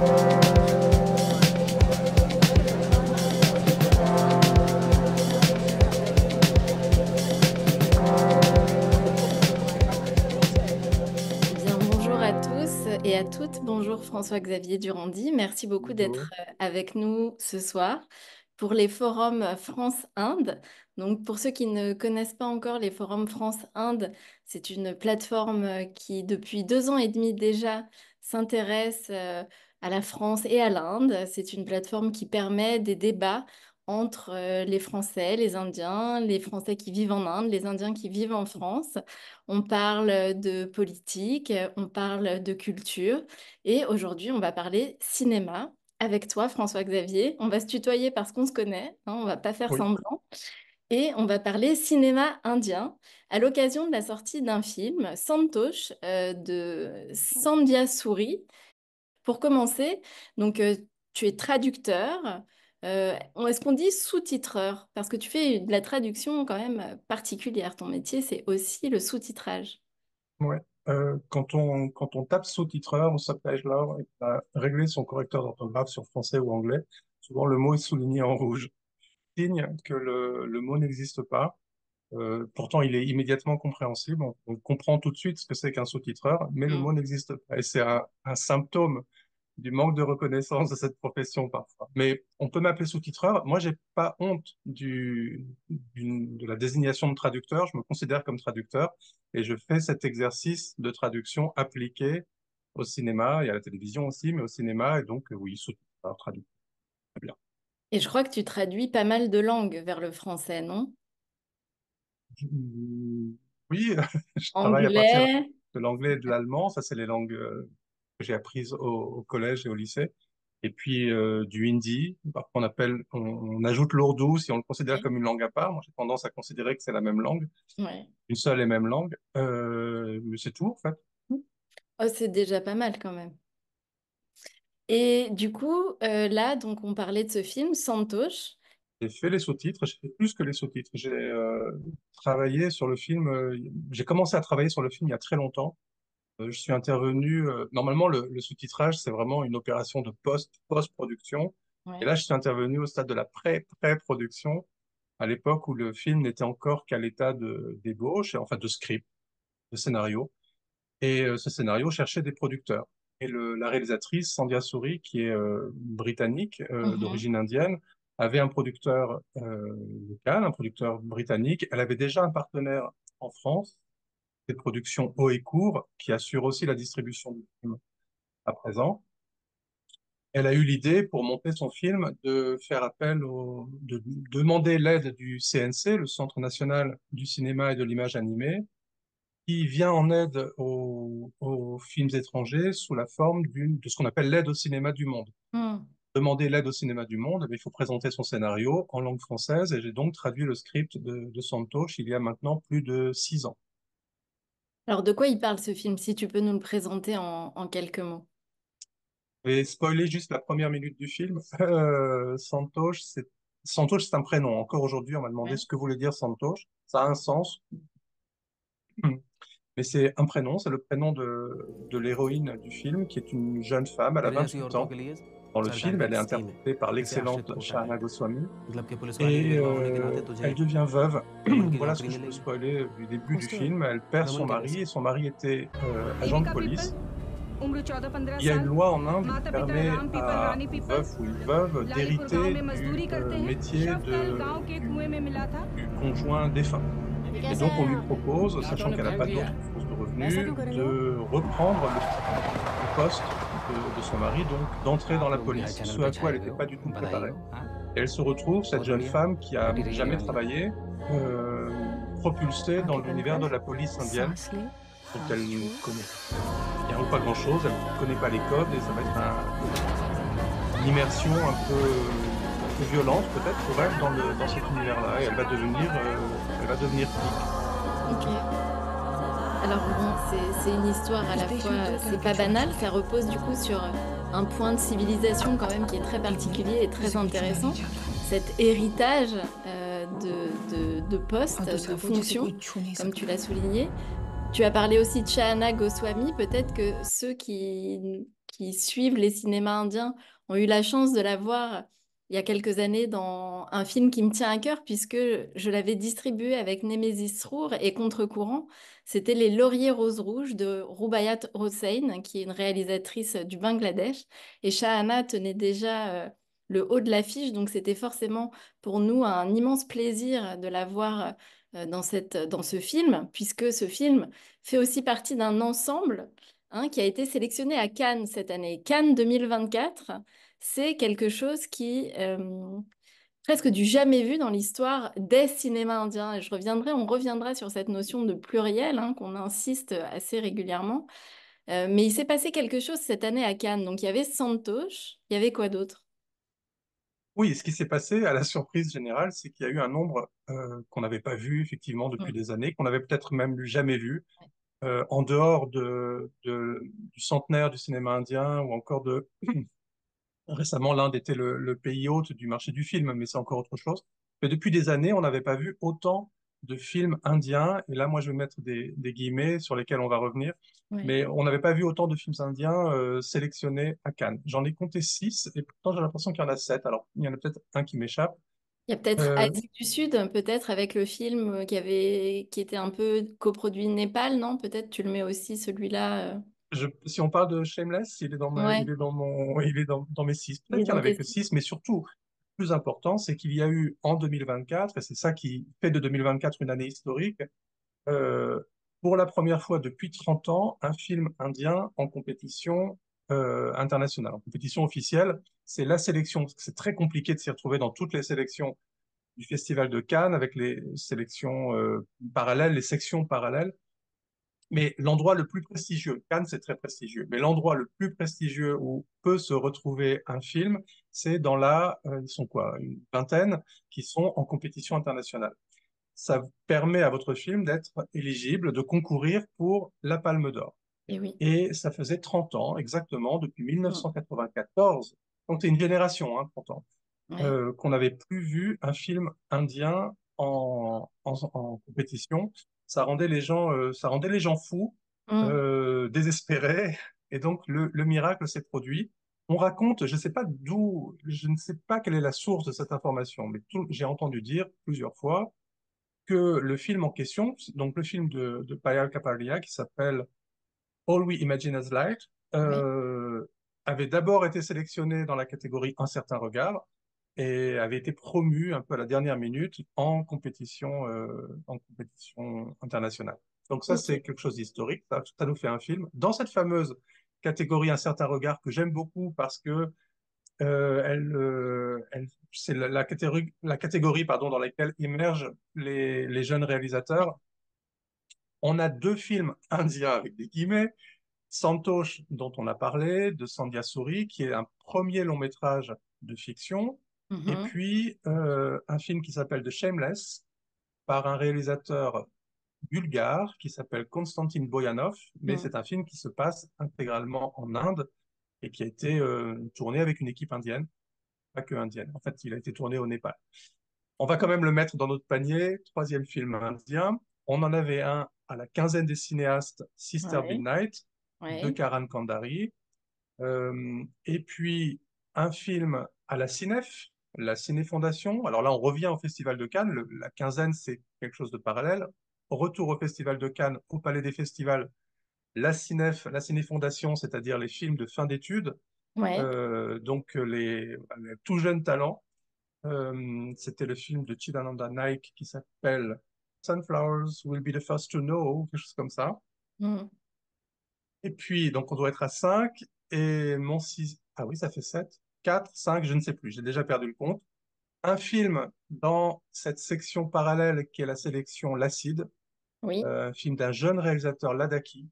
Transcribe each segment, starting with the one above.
Eh bien, bonjour à tous et à toutes. Bonjour François-Xavier Durandi. Merci beaucoup Bonjour. d'être avec nous ce soir pour les forums France-Inde. Donc, pour ceux qui ne connaissent pas encore les forums France-Inde, c'est une plateforme qui, depuis 2 ans et demi déjà, s'intéresse à la France et à l'Inde. C'est une plateforme qui permet des débats entre les Français, les Indiens, les Français qui vivent en Inde, les Indiens qui vivent en France. On parle de politique, on parle de culture et aujourd'hui on va parler cinéma avec toi François-Xavier. On va se tutoyer parce qu'on se connaît, hein, on va pas faire Oui, semblant. Et on va parler cinéma indien à l'occasion de la sortie d'un film, Santosh, de Sandhya Suri. Pour commencer, donc tu es traducteur. Est-ce qu'on dit sous-titreur? Parce que tu fais de la traduction quand même particulière. Ton métier, c'est aussi le sous-titrage. ouais. Quand on tape sous-titreur ou subtitler et qu'on a réglé son correcteur d'orthographe sur français ou anglais, souvent le mot est souligné en rouge. Signe que le mot n'existe pas. Pourtant, il est immédiatement compréhensible. On comprend tout de suite ce que c'est qu'un sous-titreur, mais le mot Mm. n'existe pas. Et c'est un symptôme du manque de reconnaissance de cette profession parfois. Mais on peut m'appeler sous-titreur. Moi, j'ai pas honte de la désignation de traducteur. Je me considère comme traducteur et je fais cet exercice de traduction appliqué au cinéma et à la télévision aussi, mais au cinéma. Et donc, oui, sous-titreur, traducteur. Très bien. Et je crois que tu traduis pas mal de langues vers le français, non? Mm, Oui, je travaille à partir Anglais. de l'anglais et de l'allemand. Ça, c'est les langues que j'ai apprises au collège et au lycée. Et puis du hindi. Parfois, on ajoute l'ourdou si on le considère Oui. comme une langue à part. Moi, j'ai tendance à considérer que c'est la même langue, Ouais. une seule et même langue. Mais c'est tout, en fait. Oh, c'est déjà pas mal quand même. Et du coup, là, donc on parlait de ce film, Santosh. J'ai fait les sous-titres. J'ai fait plus que les sous-titres. J'ai travaillé sur le film. J'ai commencé à travailler sur le film il y a très longtemps. Je suis intervenu. Normalement, le sous-titrage, c'est vraiment une opération de post-production. Et Ouais. là, je suis intervenu au stade de la pré-production, à l'époque où le film n'était encore qu'à l'état d'ébauche, enfin de script, de scénario. Et ce scénario cherchait des producteurs. Et la réalisatrice, Sandhya Suri, qui est britannique, Mhm. d'origine indienne, avait un producteur local, un producteur britannique. Elle avait déjà un partenaire en France, des productions Haut et Court, qui assure aussi la distribution du film à présent. Elle a eu l'idée, pour monter son film, de faire appel de demander l'aide du CNC, le Centre national du cinéma et de l'image animée, qui vient en aide aux films étrangers sous la forme de ce qu'on appelle l'aide au cinéma du monde. Mm. Demander l'aide au cinéma du monde, il faut présenter son scénario en langue française et j'ai donc traduit le script de Santosh il y a maintenant plus de 6 ans. Alors, de quoi il parle ce film, si tu peux nous le présenter en quelques mots? Je vais spoiler juste la première minute du film. Santosh, c'est un prénom. Encore aujourd'hui, on m'a demandé Ouais. ce que voulait dire Santosh. Ça a un sens, mais c'est un prénom. C'est le prénom de l'héroïne du film, qui est une jeune femme. Elle a मेरे जैसी 28 औरतों ans. के लिए Dans le सरकार film, की elle एक est scheme है interprétée par जिसे l'excellente आश्रित कोटा Shahana कहते हैं। Goswami. मतलब कि पुलिस वाले की Et विधवा होने के नाते elle तुझे devient veuve. गवर्नमेंट की Voilà ce नौकरी que je peux मिलेगी। spoiler du début du poster film. Elle perd son Raman के mari जैसा। et son mari était agent de indica people police. उम्र 14-15 Il y a une साल loi en Inde qui माता पिता permet राम पीपल à रानी un people veuf ou une veuve Lalipur गांव d'hériter में du मजदूरी करते हैं métier शव कल गांव के कुएं में मिला था du conjoint défunt. Et donc on lui propose, sachant qu'elle n'a pas d'autre source de ऐसा revenus, क्यों करेंगे वो? de reprendre le poste de son mari, donc d'entrer dans आप la लोग भी हाई police, चैनल ce पे à quoi छाए elle हुए n'était हो, pas du tout बधाई préparée. हो, हाँ? Et elle se retrouve, cette बहुत jeune बढ़िया, femme qui a party ready है jamais हमारी। travaillé, propulsée dans आंखें बंद l'univers कर, de la police indienne, सांस ले, dont सांस elle ne छोड़। connaît rien ou pas grand-chose, elle ne connaît pas les codes et ça va être une immersion un peu violente peut-être pour elle dans cet univers-là et elle va devenir flic. Ok. Alors bon, c'est une histoire à la fois, c'est pas banal, ça repose du coup sur un point de civilisation quand même qui est très particulier et très intéressant. Cet héritage de postes, de fonctions, comme tu l'as souligné. Tu as parlé aussi de Shahana Goswami, peut-être que ceux qui qui suivent les cinémas indiens ont eu la chance de la voir il y a quelques années dans un film qui me tient à cœur puisque je l'avais distribué avec Némésis Rour et Contre-courant. C'était Les Lauriers Roses Rouges de Rubaiyat Hossein, qui est une réalisatrice du Bangladesh. Et Shahana tenait déjà le haut de l'affiche, donc c'était forcément pour nous un immense plaisir de la voir dans ce film, puisque ce film fait aussi partie d'un ensemble qui a été sélectionné à Cannes cette année. Cannes 2024, c'est quelque chose qui presque du jamais vu dans l'histoire des cinémas indiens. Et on reviendra sur cette notion de pluriel qu'on insiste assez régulièrement. Mais il s'est passé quelque chose cette année à Cannes. Donc il y avait Santosh, il y avait quoi d'autre? Oui, ce qui s'est passé à la surprise générale, c'est qu'il y a eu un nombre qu'on n'avait pas vu effectivement depuis Mm. des années, qu'on n'avait peut-être même jamais vu, en dehors du centenaire du cinéma indien ou encore de récemment, l'Inde était le pays hôte du marché du film, mais c'est encore autre chose. Mais depuis des années, on n'avait pas vu autant de films indiens. Et là, moi, je vais mettre des guillemets sur lesquels on va revenir. Ouais. Mais on n'avait pas vu autant de films indiens sélectionnés à Cannes. J'en ai compté 6 et pourtant j'ai l'impression qu'il y en a 7. Alors, il y en a peut-être un qui m'échappe. Il y a peut-être Euh, Asie du Sud, peut-être avec le film qui était un peu coproduit Népal, non? Peut-être tu le mets aussi celui-là. si on parle de Shameless, Ouais, il est dans mes 6. il Peut-être est qu'il n'y en dans avait tes que six. 6, mais surtout, le plus important, c'est qu'il y a eu en 2024, et c'est ça qui fait de 2024 une année historique, euh, pour la première fois depuis 30 ans, un film indien en compétition internationale, en compétition officielle. C'est la sélection, parce que c'est très compliqué de s'y retrouver dans toutes les sélections du Festival de Cannes, avec les sélections parallèles, les sections parallèles. Mais l'endroit le plus prestigieux, Cannes c'est très prestigieux, mais l'endroit le plus prestigieux où peut se retrouver un film, c'est dans ils sont quoi, une vingtaine, qui sont en compétition internationale. Ça permet à votre film d'être éligible, de concourir pour la Palme d'Or. Et oui. Et ça faisait 30 ans, exactement, depuis Mm. 1994, donc c'est une génération, 30 ans, Ouais. qu'on n'avait plus vu un film indien en compétition. Ça rendait les gens fous, Mm. désespérés, et donc le miracle s'est produit. On raconte, je ne sais pas quelle est la source de cette information, mais j'ai entendu dire plusieurs fois que le film en question, donc le film de Payal Kapadia qui s'appelle All We Imagine as Light, Oui. avait d'abord été sélectionné dans la catégorie Un certain regard et avait été promu un peu à la dernière minute en compétition internationale. Donc ça, Ok. c'est quelque chose d'historique. Ça nous fait un film. Dans cette fameuse catégorie Un certain regard que j'aime beaucoup parce que c'est la catégorie pardon, dans laquelle émergent les jeunes réalisateurs. On a deux films indiens avec des guillemets. Santosh, dont on a parlé, de Sandhya Suri, qui est un premier long métrage de fiction, et Mhm. puis un film qui s'appelle The Shameless, par un réalisateur bulgare qui s'appelle Konstantin Boyanov, mais Mm. c'est un film qui se passe intégralement en Inde et qui a été tourné avec une équipe indienne, pas que indienne. En fait, il a été tourné au Népal. On va quand même le mettre dans notre panier. Troisième film indien. On en avait un à la quinzaine des cinéastes, Sister Ouais. Midnight, de Ouais. Karan Kandari. Et puis un film à la Cinef, la Ciné Fondation. Alors là, on revient au Festival de Cannes. La quinzaine, c'est quelque chose de parallèle. Retour au Festival de Cannes, au Palais des Festivals, la Cinef, la Ciné Fondation, c'est-à-dire les films de fin d'études, Ouais. donc les tout jeunes talents. C'était le film de Chidananda Naik qui s'appelle Sunflowers Will Be the First to Know, quelque chose comme ça. Mm. Et puis, donc, on doit être à 5. Et mon 6, ah oui, ça fait 7, 4, 5, je ne sais plus, j'ai déjà perdu le compte. Un film dans cette section parallèle qui est la sélection L'Acide, Oui. un film d'un jeune réalisateur Ladakhi,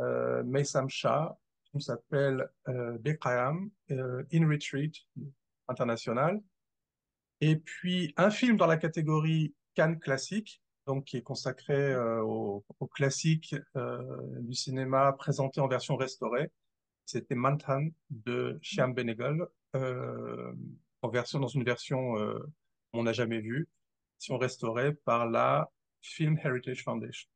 Maysam Shah, qui s'appelle Bekrayam, In Retreat, international. Et puis, un film dans la catégorie Cannes classique, donc qui est consacré aux classiques du cinéma présenté en version restaurée. C'était Mantan de Shyam Benegal, dans une version qu'on n'a jamais vue, version restaurée par la Film Heritage Foundation.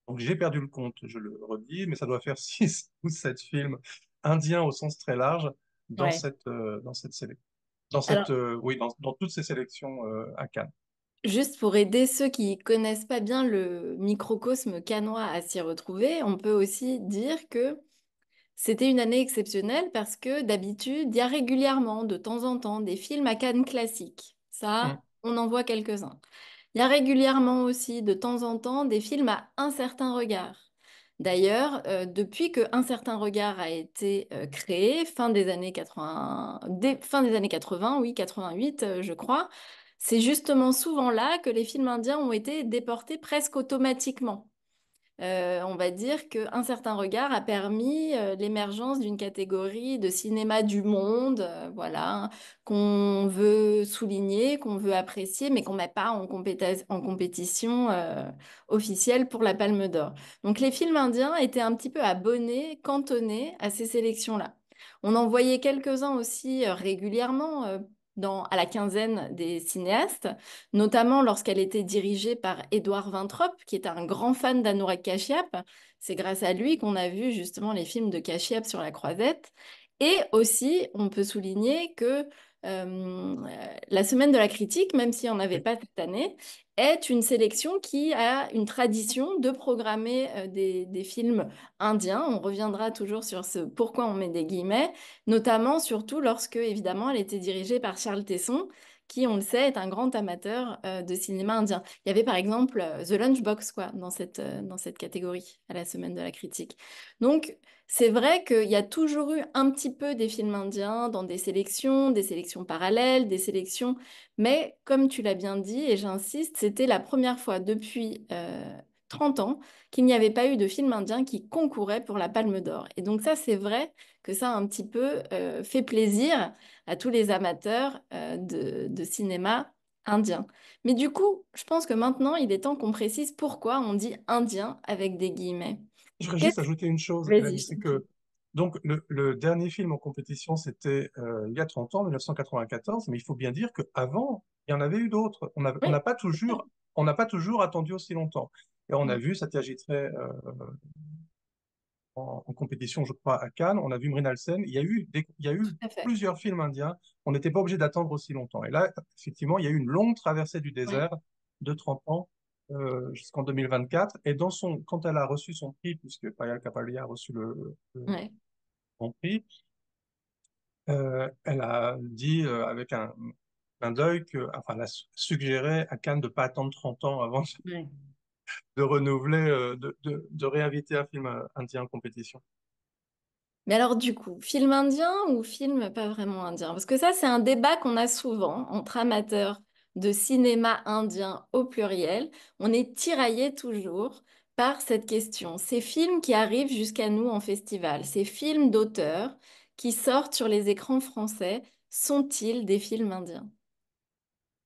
Donc j'ai perdu le compte, je le redis, mais ça doit faire 6 ou 7 films indien au sens très large Ouais. dans cette sélection. Alors, Oui, dans toutes ces sélections à Cannes. juste pour aider ceux qui connaissent pas bien le microcosme cannois à s'y retrouver, on peut aussi dire que c'était une année exceptionnelle parce que d'habitude, il y a régulièrement, de temps en temps, des films à Cannes classiques. Ça, Mm. on en voit quelques-uns. Il y a régulièrement aussi, de temps en temps, des films à un certain regard. D'ailleurs, depuis que Un certain regard a été créé, fin des années 80, fin des années 80, oui, 88, je crois, c'est justement souvent là que les films indiens ont été déportés presque automatiquement. On va dire qu'un certain regard a permis l'émergence d'une catégorie de cinéma du monde, voilà, qu'on veut souligner, qu'on veut apprécier, mais qu'on met pas en compétition officielle pour la Palme d'Or. Donc les films indiens étaient un petit peu abonnés, cantonnés à ces sélections-là. On en voyait quelques-uns aussi régulièrement à la quinzaine des cinéastes, notamment lorsqu'elle était dirigée par Édouard Vintrop, qui est un grand fan d'Anurag Kashyap. C'est grâce à lui qu'on a vu justement les films de Kashyap sur la Croisette. Et aussi, on peut souligner que la Semaine de la critique, même si on n'avait pas cette année, est une sélection qui a une tradition de programmer des films indiens. On reviendra toujours sur ce pourquoi on met des guillemets, notamment surtout lorsque, évidemment, elle était dirigée par Charles Tesson, qui, on le sait, est un grand amateur de cinéma indien. Il y avait par exemple The Lunchbox quoi, dans cette catégorie à la Semaine de la critique. Donc, c'est vrai qu'il y a toujours eu un petit peu des films indiens dans des sélections parallèles, des sélections, mais comme tu l'as bien dit, et j'insiste, c'était la première fois depuis 30 ans qu'il n'y avait pas eu de film indien qui concourait pour la Palme d'Or. Et donc ça, c'est vrai que ça a un petit peu fait plaisir à tous les amateurs de cinéma indien. Mais du coup, je pense que maintenant, il est temps qu'on précise pourquoi on dit indien avec des guillemets. Je voudrais juste Qu'est-ce... ajouter une chose, Vas-y, Hélène, je c'est t'en prie. que donc le dernier film en compétition, c'était il y a 30 ans, 1994, mais il faut bien dire qu'avant, il y en avait eu d'autres. Oui. On n'a pas toujours attendu aussi longtemps. Et on a Mm, vu Satyajit Ray en compétition, je crois, à Cannes. On a vu Mrinal Sen. Il y a eu tout à fait. plusieurs films indiens. On n'était pas obligé d'attendre aussi longtemps. Et là, effectivement, il y a eu une longue traversée du Oui. désert de 30 ans jusqu'en 2024. Et quand elle a reçu son prix, puisque Payal Kapali a reçu le Ouais. Grand Prix, elle a dit avec un clin d'œil enfin, elle a suggéré à Cannes de ne pas attendre 30 ans avant Ouais. de renouveler, de réinviter un film indien en compétition. Mais alors du coup, film indien ou film pas vraiment indien? Parce que ça, c'est un débat qu'on a souvent entre amateurs de cinéma indien au pluriel. On est tiraillé toujours par cette question. Ces films qui arrivent jusqu'à nous en festival, ces films d'auteur qui sortent sur les écrans français, sont-ils des films indiens?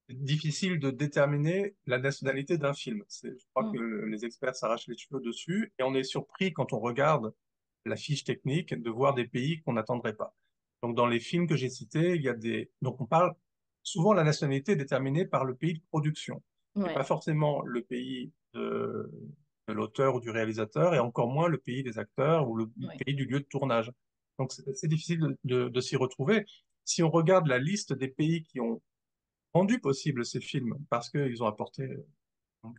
Difficile de déterminer la nationalité d'un film. Je crois que Mm. les experts s'arrachent les cheveux dessus et on est surpris quand on regarde la fiche technique de voir des pays qu'on n'attendrait pas. Donc dans les films que j'ai cités, il y a donc on parle souvent la nationalité est déterminée par le pays de production et pas Ouais, forcément le pays de l'auteur ou du réalisateur et encore moins le pays des acteurs ou le ouais, pays du lieu de tournage. Donc c'est difficile de s'y retrouver. Si on regarde la liste des pays qui ont rendu possible ces films parce qu'ils ont apporté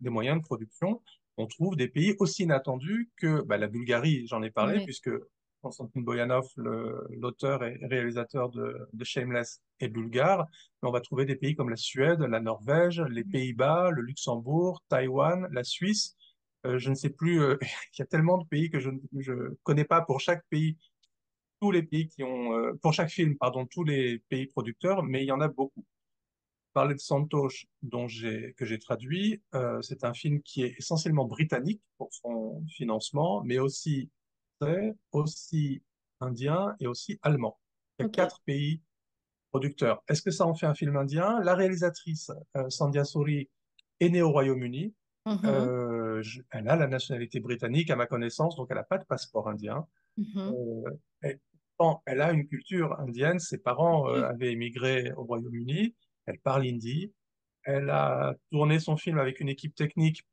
des moyens de production, on trouve des pays aussi inattendus que bah, la Bulgarie, j'en ai parlé, ouais. puisque Konstantin Boyanov, l'auteur et réalisateur de Shameless, est bulgare, mais on va trouver des pays comme la Suède, la Norvège, les Pays-Bas, le Luxembourg, Taïwan, la Suisse. Je ne sais plus, il y a tellement de pays que je ne connais pas pour chaque pays, tous les pays qui ont, pour chaque film, pardon, tous les pays producteurs, mais il y en a beaucoup. Parler de Santosh, que j'ai traduit, c'est un film qui est essentiellement britannique pour son financement, mais aussi indien et aussi allemand. Il y a Ok. 4 pays producteurs. Est-ce que ça en fait un film indien? La réalisatrice, Sandhya Suri, est née au Royaume-Uni. Mhm, Elle a la nationalité britannique, à ma connaissance, donc elle n'a pas de passeport indien. mhm. Euh, et pourtant, elle a une culture indienne. Ses parents avaient émigré au Royaume-Uni. Elle parle hindi. Elle a tourné son film avec une équipe technique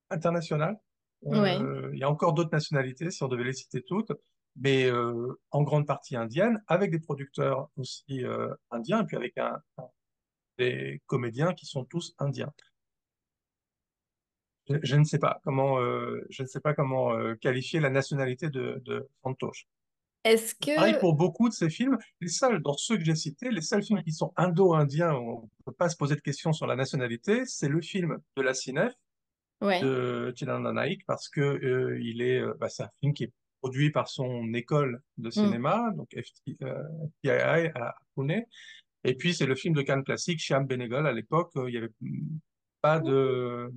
internationale. Ouais. Il y a encore d'autres nationalités, si on devait les citer toutes. mais en grande partie indienne, avec des producteurs aussi indiens, et puis avec des comédiens qui sont tous indiens. Je ne sais pas comment, je ne sais pas comment qualifier la nationalité de Santosh. Est-ce Pareil que... pour beaucoup de ces films, les seuls, dans ceux que j'ai cités, les seuls films Ouais. qui sont indo-indiens, on ne peut pas se poser de questions sur la nationalité, c'est le film de la CINEF Ouais. de Chilanda Naik, parce que c'est un film qui est produit par son école de Mm. cinéma, donc FTII à Pune, et puis c'est le film de Cannes classique, Shyam Benegal, à l'époque, il n'y avait pas de...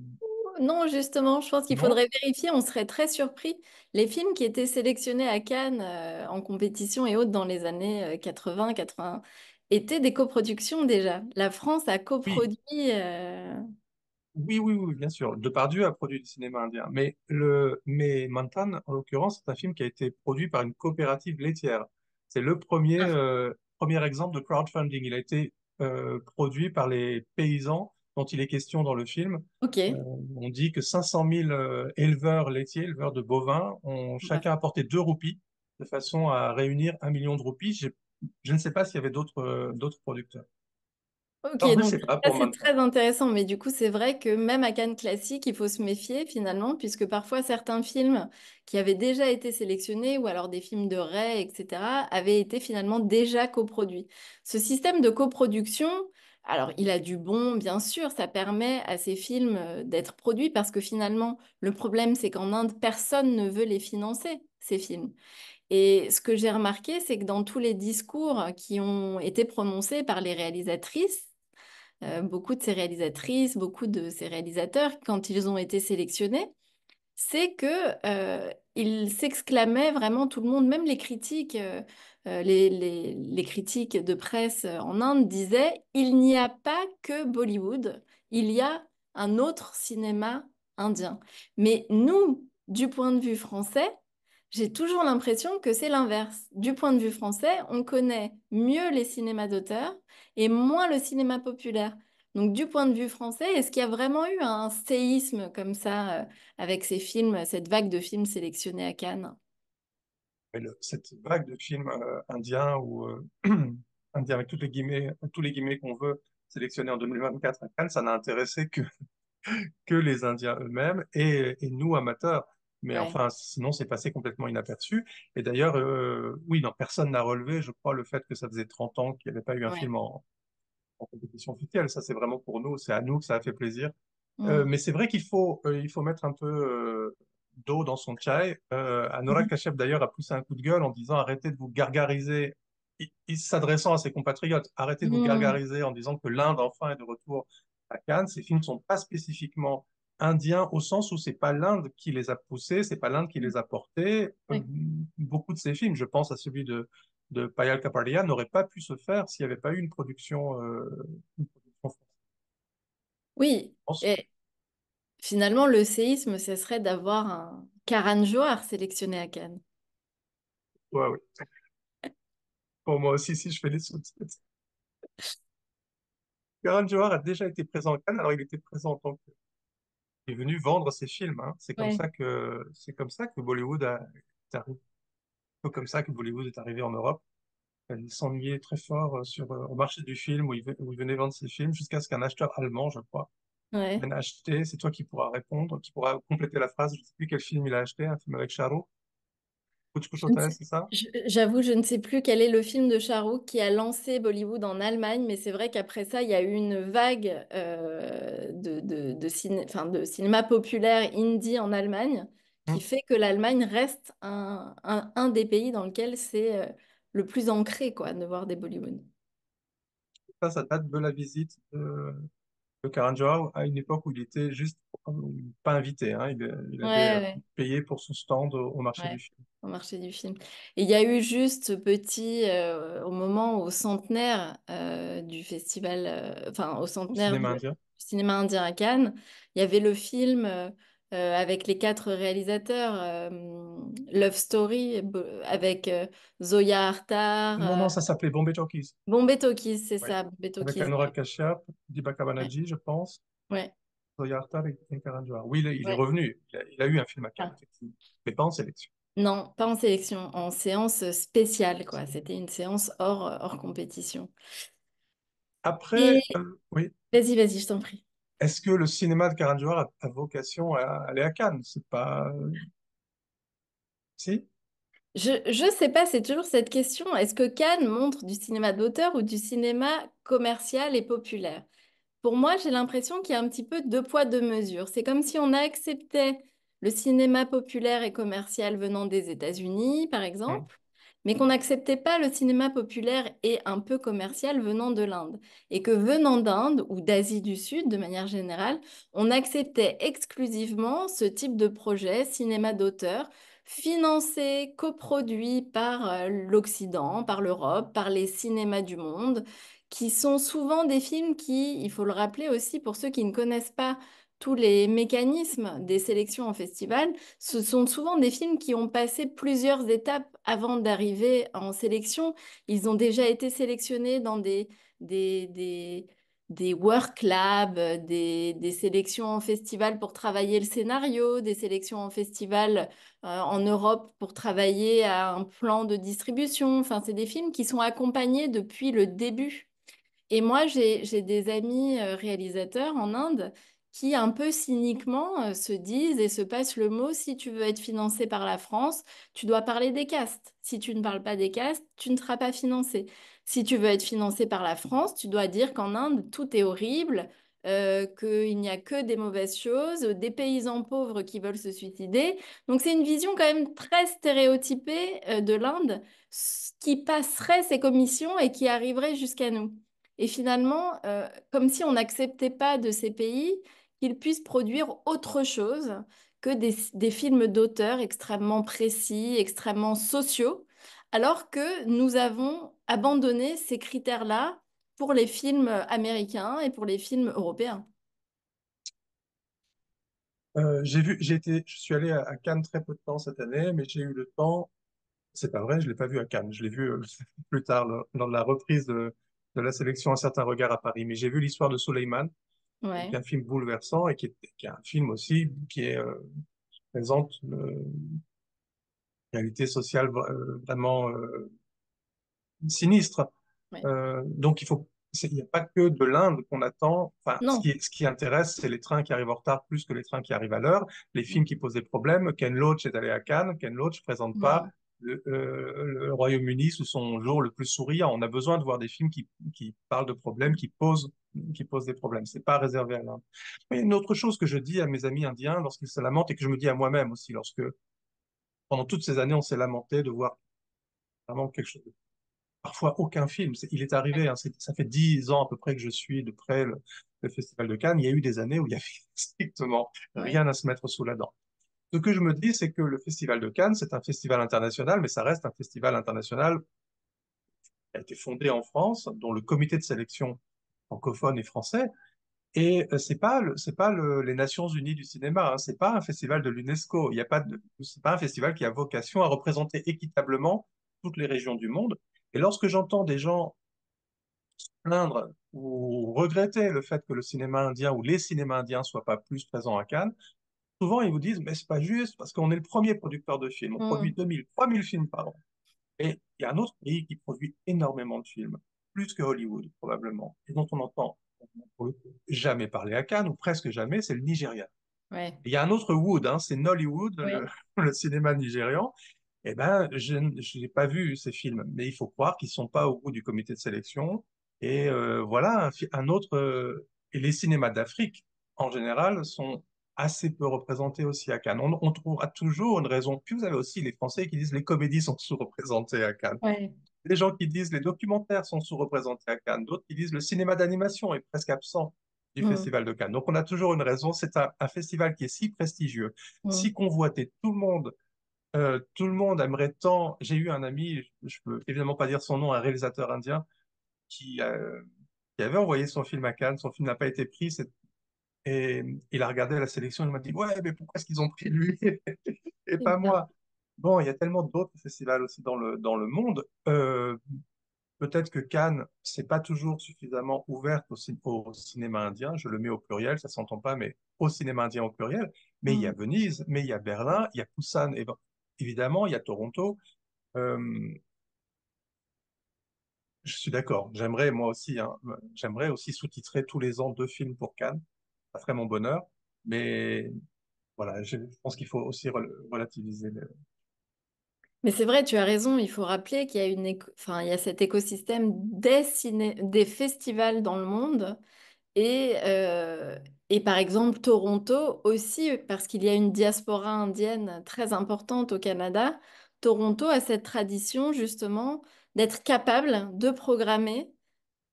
Non, justement, je pense qu'il Non? faudrait vérifier. On serait très surpris. Les films qui étaient sélectionnés à Cannes en compétition et autres dans les années 80, 80 étaient des coproductions déjà. La France a Oui, coproduit. oui, bien sûr. Depardieu a produit du cinéma indien, mais Mantan, en l'occurrence, c'est un film qui a été produit par une coopérative laitière. C'est le Ah, premier exemple de crowdfunding. Il a été produit par les paysans dont il est question dans le film. ok. Euh, on dit que 500 000 éleveurs laitiers, éleveurs de bovins, ont Bah, chacun apporté 2 roupies de façon à réunir 1 million de roupies. Je ne sais pas s'il y avait d'autres producteurs. ok, Alors, je ne donc sais pas ça pour c'est Mantan. très intéressant, mais du coup c'est vrai que même à Cannes Classique, il faut se méfier finalement, puisque parfois certains films qui avaient déjà été sélectionnés, ou alors des films de Ray, etc., avaient été finalement déjà coproduits. Ce système de coproduction, alors il a du bon, bien sûr, ça permet à ces films d'être produits, parce que finalement le problème c'est qu'en Inde, personne ne veut les financer, ces films. Et ce que j'ai remarqué, c'est que dans tous les discours qui ont été prononcés par les réalisatrices, beaucoup de ces réalisatrices, beaucoup de ces réalisateurs, quand ils ont été sélectionnés, c'est que ils s'exclamaient vraiment tout le monde, même les critiques, les critiques de presse en Inde disaient, il n'y a pas que Bollywood, il y a un autre cinéma indien. Mais nous, du point de vue français, j'ai toujours l'impression que c'est l'inverse. Du point de vue français, on connaît mieux les cinémas d'auteur et moins le cinéma populaire. Donc, du point de vue français, est-ce qu'il y a vraiment eu un séisme comme ça avec ces films, cette vague de films sélectionnés à Cannes? Mais cette vague de films indiens ou indiens avec tous les guillemets qu'on veut sélectionnés en 2024 à Cannes, ça n'a intéressé que les Indiens eux-mêmes et nous amateurs. Mais Ouais, enfin, sinon, c'est passé complètement inaperçu. Et d'ailleurs, oui, non, personne n'a relevé, je crois, le fait que ça faisait 30 ans qu'il n'y avait pas eu un ouais. film en compétition officielle. Ça, c'est vraiment pour nous, c'est à nous que ça a fait plaisir. Mm. Mais c'est vrai qu'il faut mettre un peu d'eau dans son chai. Anurag Mhm. Kashyap, d'ailleurs, a poussé un coup de gueule en disant arrêtez de vous gargariser, s'adressant à ses compatriotes, arrêtez de vous Mm. gargariser en disant que l'Inde, enfin, est de retour à Cannes. Ces films ne sont pas spécifiquement indiens au sens où c'est pas l'Inde qui les a poussés, c'est pas l'Inde qui les a portés. Ouais. Beaucoup de ces films, je pense à celui de Payal Kapadia, n'auraient pas pu se faire s'il n'y avait pas eu une production Oui, France. et finalement, le séisme, ce serait d'avoir un Karan Johar sélectionné à Cannes. Ouais, oui. Pour moi aussi, si je fais des sous-titres. Karan Johar a déjà été présent à Cannes, alors il était présent en tant que... Il est venu vendre ses films, hein. Ouais. C'est comme ça que Bollywood est arrivé, un peu comme ça que Bollywood est arrivé en Europe. Il s'ennuyait très fort au marché du film où il venait vendre ses films jusqu'à ce qu'un acheteur allemand, je crois, Ouais. vienne acheter. C'est toi qui pourras répondre, qui pourra compléter la phrase. Je ne sais plus quel film il a acheté, un film avec Shah Rukh. Kuch Kuch Je ne Hota Hai, sais- c'est ça? J'avoue, je ne sais plus quel est le film de Shah Rukh qui a lancé Bollywood en Allemagne, mais c'est vrai qu'après ça, il y a eu une vague enfin, de cinéma populaire indie en Allemagne qui Hmm. fait que l'Allemagne reste un des pays dans lequel c'est le plus ancré, quoi, de voir des Bollywood. Ça date de la visite de Karan Johar à une époque où il était juste pas invité, hein. Il Ouais, avait ouais. payé pour son stand au marché Ouais, du film. au marché du film. Et il y a eu juste ce petit, au moment, au centenaire du festival, enfin au Au centenaire cinéma du indien. cinéma indien à Cannes, il y avait le film avec les quatre réalisateurs, Love Story, avec Zoya Artar, Non, non, ça s'appelait Bombay Talkies. Bombay Talkies, c'est Oui. ça, Bombay Avec Talkies. Anurag Kashyap, Deepak Ouais, Banerjee, je pense, ouais, Zoya Akhtar et Karan Johar. Oui, il est ouais. revenu. Il a eu un film à Cannes, Ah. effectivement. Mais pas en sélection. Non, pas en sélection, en séance spéciale, quoi. C'était une séance hors compétition. Après, Et oui, vas-y, je t'en prie. est-ce que le cinéma de Karan Johar a vocation à aller à Cannes? C'est pas... Si? Je sais pas, c'est toujours cette question. Est-ce que Cannes montre du cinéma d'auteur ou du cinéma commercial et populaire? Pour moi, j'ai l'impression qu'il y a un petit peu deux poids, deux mesures. C'est comme si on acceptait le cinéma populaire et commercial venant des États-Unis, par Hmm. exemple, mais qu'on n'acceptait pas le cinéma populaire et un peu commercial venant de l'Inde. Et que venant d'Inde ou d'Asie du Sud, de manière générale, on acceptait exclusivement ce type de projet, cinéma d'auteur, financé, coproduit par l'Occident, par l'Europe, par les cinémas du monde qui sont souvent des films qui, il faut le rappeler aussi pour ceux qui ne connaissent pas tous les mécanismes des sélections en festival, ce sont souvent des films qui ont passé plusieurs étapes avant d'arriver en sélection. Ils ont déjà été sélectionnés dans des, des, des work labs, des sélections en festival pour travailler le scénario, des sélections en festival en Europe pour travailler à un plan de distribution. Enfin, c'est des films qui sont accompagnés depuis le début. Et moi, j'ai des amis réalisateurs en Inde qui, un peu cyniquement, se disent et se passent le mot, si tu veux être financé par la France, tu dois parler des castes. Si tu ne parles pas des castes, tu ne seras pas financé. Si tu veux être financé par la France, tu dois dire qu'en Inde, tout est horrible, qu'il n'y a que des mauvaises choses, des paysans pauvres qui veulent se suicider. Donc c'est une vision quand même très stéréotypée de l'Inde, qui passerait ces commissions et qui arriverait jusqu'à nous. Et finalement, comme si on n'acceptait pas de ces pays qu'ils puissent produire autre chose que des films d'auteur extrêmement précis, extrêmement sociaux, alors que nous avons abandonné ces critères-là pour les films américains et pour les films européens. Je suis allé à Cannes très peu de temps cette année, mais j'ai eu le temps. C'est pas vrai, je l'ai pas vu à Cannes. Je l'ai vu plus tard lors de la reprise de la sélection Un certain regard à Paris. Mais j'ai vu l'histoire de Suleiman, qui Ouais, est un film bouleversant et qui est un film aussi présente une réalité sociale vraiment sinistre. ouais. Donc il n'y a pas que de l'Inde qu'on attend. Enfin, Non. ce qui intéresse, c'est les trains qui arrivent en retard plus que les trains qui arrivent à l'heure, les films qui posent des problèmes. Ken Loach est allé à Cannes. Ken Loach présente pas Mm. le Royaume-Uni sous son jour le plus souriant. On a besoin de voir des films qui parlent de problèmes, qui posent des problèmes. C'est pas réservé à l'Inde. Mais il y a une autre chose que je dis à mes amis indiens lorsqu'ils se lamentent et que je me dis à moi-même aussi lorsque pendant toutes ces années on s'est lamenté de voir vraiment quelque chose parfois aucun film. Il est arrivé, hein, ça fait 10 ans à peu près que je suis de près le Festival de Cannes. Il y a eu des années où il y avait strictement Ouais. rien à se mettre sous la dent. Ce que je me dis, c'est que le Festival de Cannes, c'est un festival international, mais ça reste un festival international qui a été fondé en France, dont le comité de sélection francophone est français. Et c'est pas les Nations Unies du cinéma, hein, c'est pas un festival de l'UNESCO. Il y a pas de, c'est pas un festival qui a vocation à représenter équitablement toutes les régions du monde. Et lorsque j'entends des gens plaindre ou regretter le fait que le cinéma indien ou les cinémas indiens soient pas plus présents à Cannes, souvent ils vous disent, mais c'est pas juste parce qu'on est le premier producteur de films. On produit Mm. 2000, 3000 films par an. Et il y a un autre pays qui produit énormément de films, plus que Hollywood probablement, et dont on entend pour le coup, jamais parler à Cannes ou presque jamais, c'est le Nigeria. Ouais. Il y a un autre Wood, hein, c'est Nollywood, Ouais. le cinéma nigérian. Eh ben, je n'ai pas vu ces films, mais il faut croire qu'ils sont pas au bout du comité de sélection. Et voilà, un autre. Et les cinémas d'Afrique, en général, sont assez peu représentés aussi à Cannes. On trouvera toujours une raison. Puis vous avez aussi les Français qui disent les comédies sont sous-représentées à Cannes. Ouais. Des gens qui disent les documentaires sont sous-représentés à Cannes. D'autres qui disent le cinéma d'animation est presque absent du Mm. Festival de Cannes. Donc on a toujours une raison. C'est un festival qui est si prestigieux, si Mm. convoité. Tout le monde aimerait tant. J'ai eu un ami, je peux évidemment pas dire son nom, un réalisateur indien qui, euh, qui avait envoyé son film à Cannes. Son film n'a pas été pris. Et il a regardé la sélection. Il m'a dit, ouais, mais pourquoi est-ce qu'ils ont pris lui et C'est pas ça. moi? Bon, il y a tellement d'autres festivals aussi dans le monde. Peut-être que Cannes, c'est pas toujours suffisamment ouverte au cinéma indien. Je le mets au pluriel, ça s'entend pas, mais au cinéma indien au pluriel. Mais il y a Mm. Venise, mais il y a Berlin, il y a Busan évidemment, il y a Toronto. Euh, je suis d'accord. J'aimerais moi aussi, hein, j'aimerais aussi sous-titrer tous les ans 2 films pour Cannes. Ça ferait mon bonheur. Mais voilà, je pense qu'il faut aussi relativiser. Mais c'est vrai, tu as raison, il faut rappeler qu'il y a enfin, il y a cet écosystème des festivals dans le monde. Et par exemple, Toronto aussi, parce qu'il y a une diaspora indienne très importante au Canada, Toronto a cette tradition justement d'être capable de programmer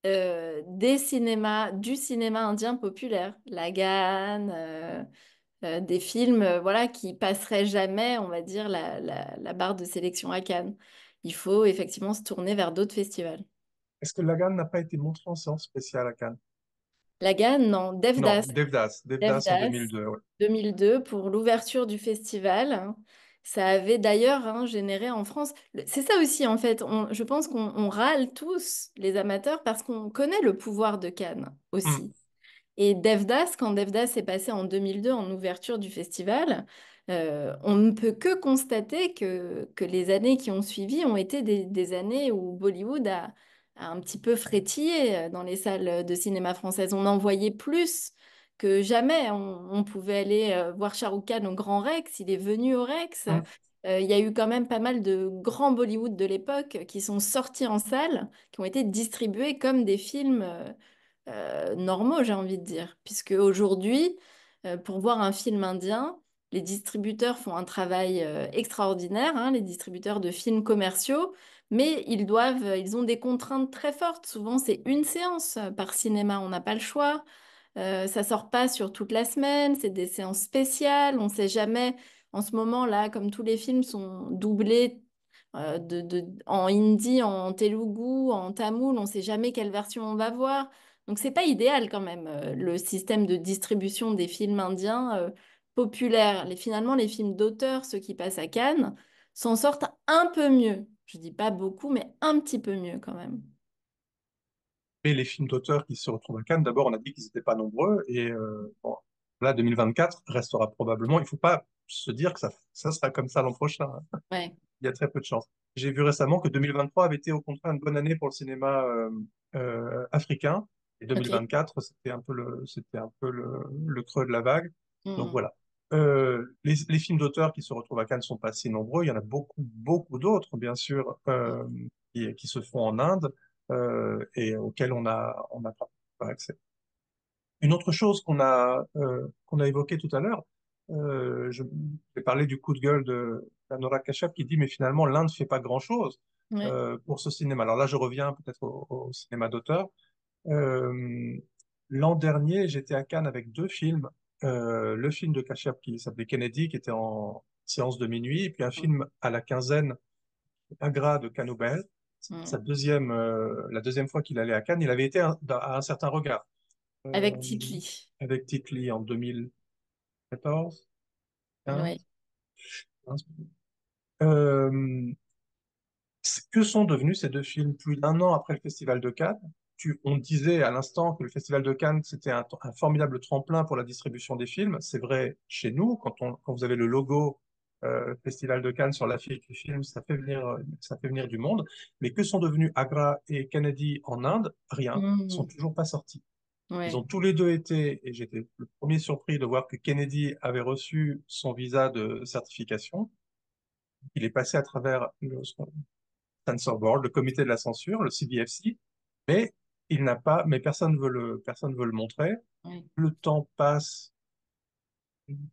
du cinéma indien populaire, Lagan, des films voilà, qui passeraient jamais, on va dire, la barre de sélection à Cannes. Il faut effectivement se tourner vers d'autres festivals. Est-ce que Lagan n'a pas été montré en séance spéciale à Cannes? Lagan, non, Non, Devdas. Devdas. Devdas en Devdas, 2002, ouais. 2002, pour l'ouverture du festival. Ça avait d'ailleurs généré en France. C'est ça aussi, en fait. Je pense qu'on râle tous, les amateurs, parce qu'on connaît le pouvoir de Cannes Hmm. aussi. Et Devdas, quand Devdas est passé en 2002 en ouverture du festival, on ne peut que constater que les années qui ont suivi ont été des années où Bollywood a un petit peu frétillé dans les salles de cinéma françaises. On en voyait plus que jamais. On pouvait aller voir Shah Rukh Khan au Grand Rex, il est venu au Rex. Hmm. Il y a eu quand même pas mal de grands Bollywood de l'époque qui sont sortis en salle, qui ont été distribués comme des films normaux, j'ai envie de dire. Puisque aujourd'hui, pour voir un film indien, les distributeurs font un travail extraordinaire, hein, les distributeurs de films commerciaux, mais ils ont des contraintes très fortes. Souvent, c'est une séance par cinéma, on n'a pas le choix. Ça sort pas sur toute la semaine, c'est des séances spéciales, on ne sait jamais. En ce moment-là, comme tous les films sont doublés en hindi, en telugu, en tamoul, on ne sait jamais quelle version on va voir. Donc c'est pas idéal quand même, le système de distribution des films indiens populaires. Finalement, les films d'auteur, ceux qui passent à Cannes, s'en sortent un peu mieux. Je dis pas beaucoup, mais un petit peu mieux quand même. Et les films d'auteur qui se retrouvent à Cannes, d'abord, on a dit qu'ils n'étaient pas nombreux. Et bon, là, 2024 restera probablement. Il ne faut pas se dire que ça sera comme ça l'an prochain, hein. Ouais, Il y a très peu de chances. J'ai vu récemment que 2023 avait été au contraire une bonne année pour le cinéma africain. Et ok. 2024, c'était un peu le creux de la vague. Donc Mm, voilà. Les films d'auteur qui se retrouvent à Cannes ne sont pas si nombreux. Il y en a beaucoup, beaucoup d'autres, bien sûr, qui se font en Inde et auxquels on n'a pas accès. Une autre chose qu'on a évoquée tout à l'heure, j'ai parlé du coup de gueule de d'Anurag Kashyap qui dit mais finalement l'Inde ne fait pas grand-chose ouais. pour ce cinéma. Alors là je reviens peut-être au cinéma d'auteur. Euh, L'an dernier j'étais à Cannes avec 2 films. Le film de Kashyap qui s'appelait Kennedy qui était en séance de minuit et puis un Mm, film à la quinzaine, Agra de Canobel. mm. La deuxième fois qu'il allait à Cannes, il avait été à un certain regard Avec euh, Titli. avec Titli en 2014, Ouais. 15, 15. Euh, que sont devenus ces 2 films plus d'un an après le Festival de Cannes? On disait à l'instant que le Festival de Cannes, c'était un formidable tremplin pour la distribution des films. C'est vrai chez nous, quand vous avez le logo Festival de Cannes sur l'affiche du film, ça fait venir du monde. Mais que sont devenus Agra et Kennedy en Inde? Rien. Ils sont Mm, toujours pas sortis. Ils ouais. ont tous les deux été, et j'étais le premier surpris de voir que Kennedy avait reçu son visa de certification. Il est passé à travers le Censor Board, le comité de la censure, le CBFC, mais mais personne veut le montrer. Ouais. Le temps passe,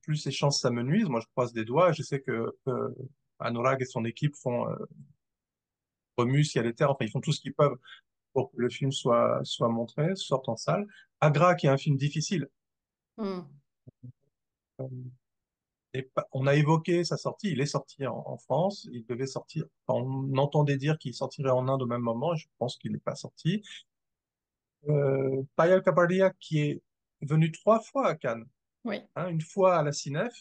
plus ses chances s'amenuisent. Moi, je croise des doigts. Je sais que Anurag et son équipe remuent ciel et terre. Enfin, ils font tout ce qu'ils peuvent pour que le film soit montré, sorte en salle. Agra, qui est un film difficile. Mm, On a évoqué sa sortie, il est sorti en France, il devait sortir, on entendait dire qu'il sortirait en Inde au même moment, et je pense qu'il n'est pas sorti. Payal Kapadia, qui est venu 3 fois à Cannes, ouais. hein, une fois à la Cinef,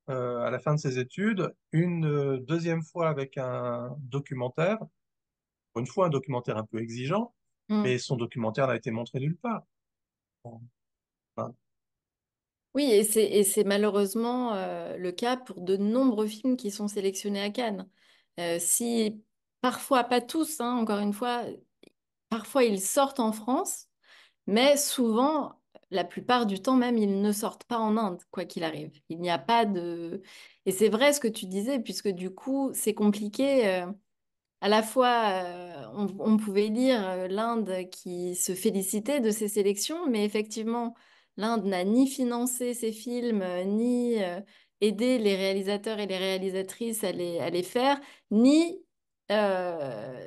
à la fin de ses études, une deuxième fois avec un documentaire, une fois un documentaire un peu exigeant, mais Mm. son documentaire n'a été montré nulle part. Enfin, Oui, et c'est malheureusement le cas pour de nombreux films qui sont sélectionnés à Cannes. Si parfois, pas tous, hein, encore une fois, parfois ils sortent en France, mais souvent, la plupart du temps même, ils ne sortent pas en Inde, quoi qu'il arrive. Il n'y a pas de... Et c'est vrai ce que tu disais, puisque du coup, c'est compliqué. À la fois, on pouvait lire l'Inde qui se félicitait de ces sélections, mais effectivement, l'Inde n'a ni financé ces films, ni aidé les réalisateurs et les réalisatrices à les faire, ni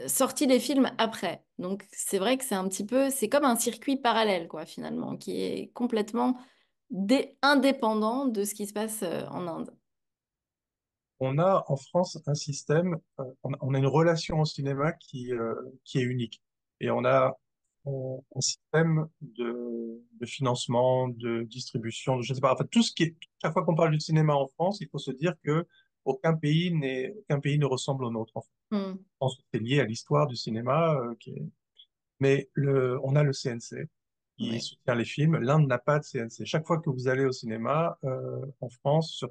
sorti les films après. Donc c'est vrai que c'est un petit peu, c'est comme un circuit parallèle, quoi, finalement, qui est complètement indépendant de ce qui se passe en Inde. On a en France un système, on a une relation au cinéma qui est unique. Et on a un système de financement, de distribution, je sais pas, enfin tout ce qui est, chaque fois qu'on parle du cinéma en France, il faut se dire que aucun pays ne ressemble au nôtre. En Hmm. France, c'est lié à l'histoire du cinéma, mais on a le CNC qui Ouais. soutient les films. L'Inde n'a pas de CNC. Chaque fois que vous allez au cinéma en France,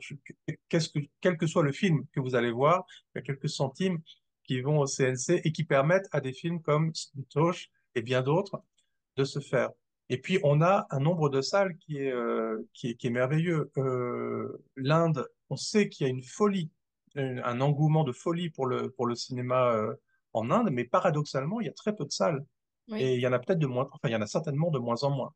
quel que soit le film que vous allez voir, il y a quelques centimes qui vont au CNC et qui permettent à des films comme Tosh et bien d'autres de se faire. Et puis, on a un nombre de salles qui est merveilleux. L'Inde, on sait qu'il y a une folie, un engouement de folie pour le cinéma en Inde, mais paradoxalement, il y a très peu de salles. Oui. Et il y en a peut-être de moins, enfin, il y en a certainement de moins en moins.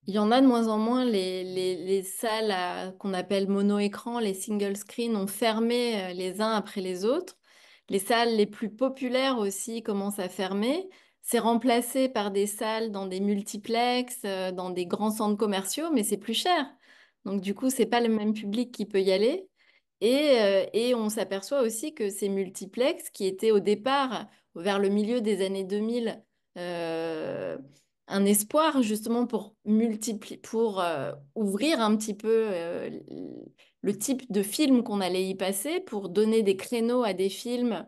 Il y en a de moins en moins, les salles qu'on appelle mono-écran, les single screen, ont fermé les uns après les autres. Les salles les plus populaires aussi commencent à fermer. C'est remplacé par des salles dans des multiplex, dans des grands centres commerciaux, mais c'est plus cher. Donc du coup, c'est pas le même public qui peut y aller. Et on s'aperçoit aussi que ces multiplex, qui étaient au départ, vers le milieu des années 2000, un espoir justement pour multiplier, pour ouvrir un petit peu le type de film qu'on allait y passer, pour donner des créneaux à des films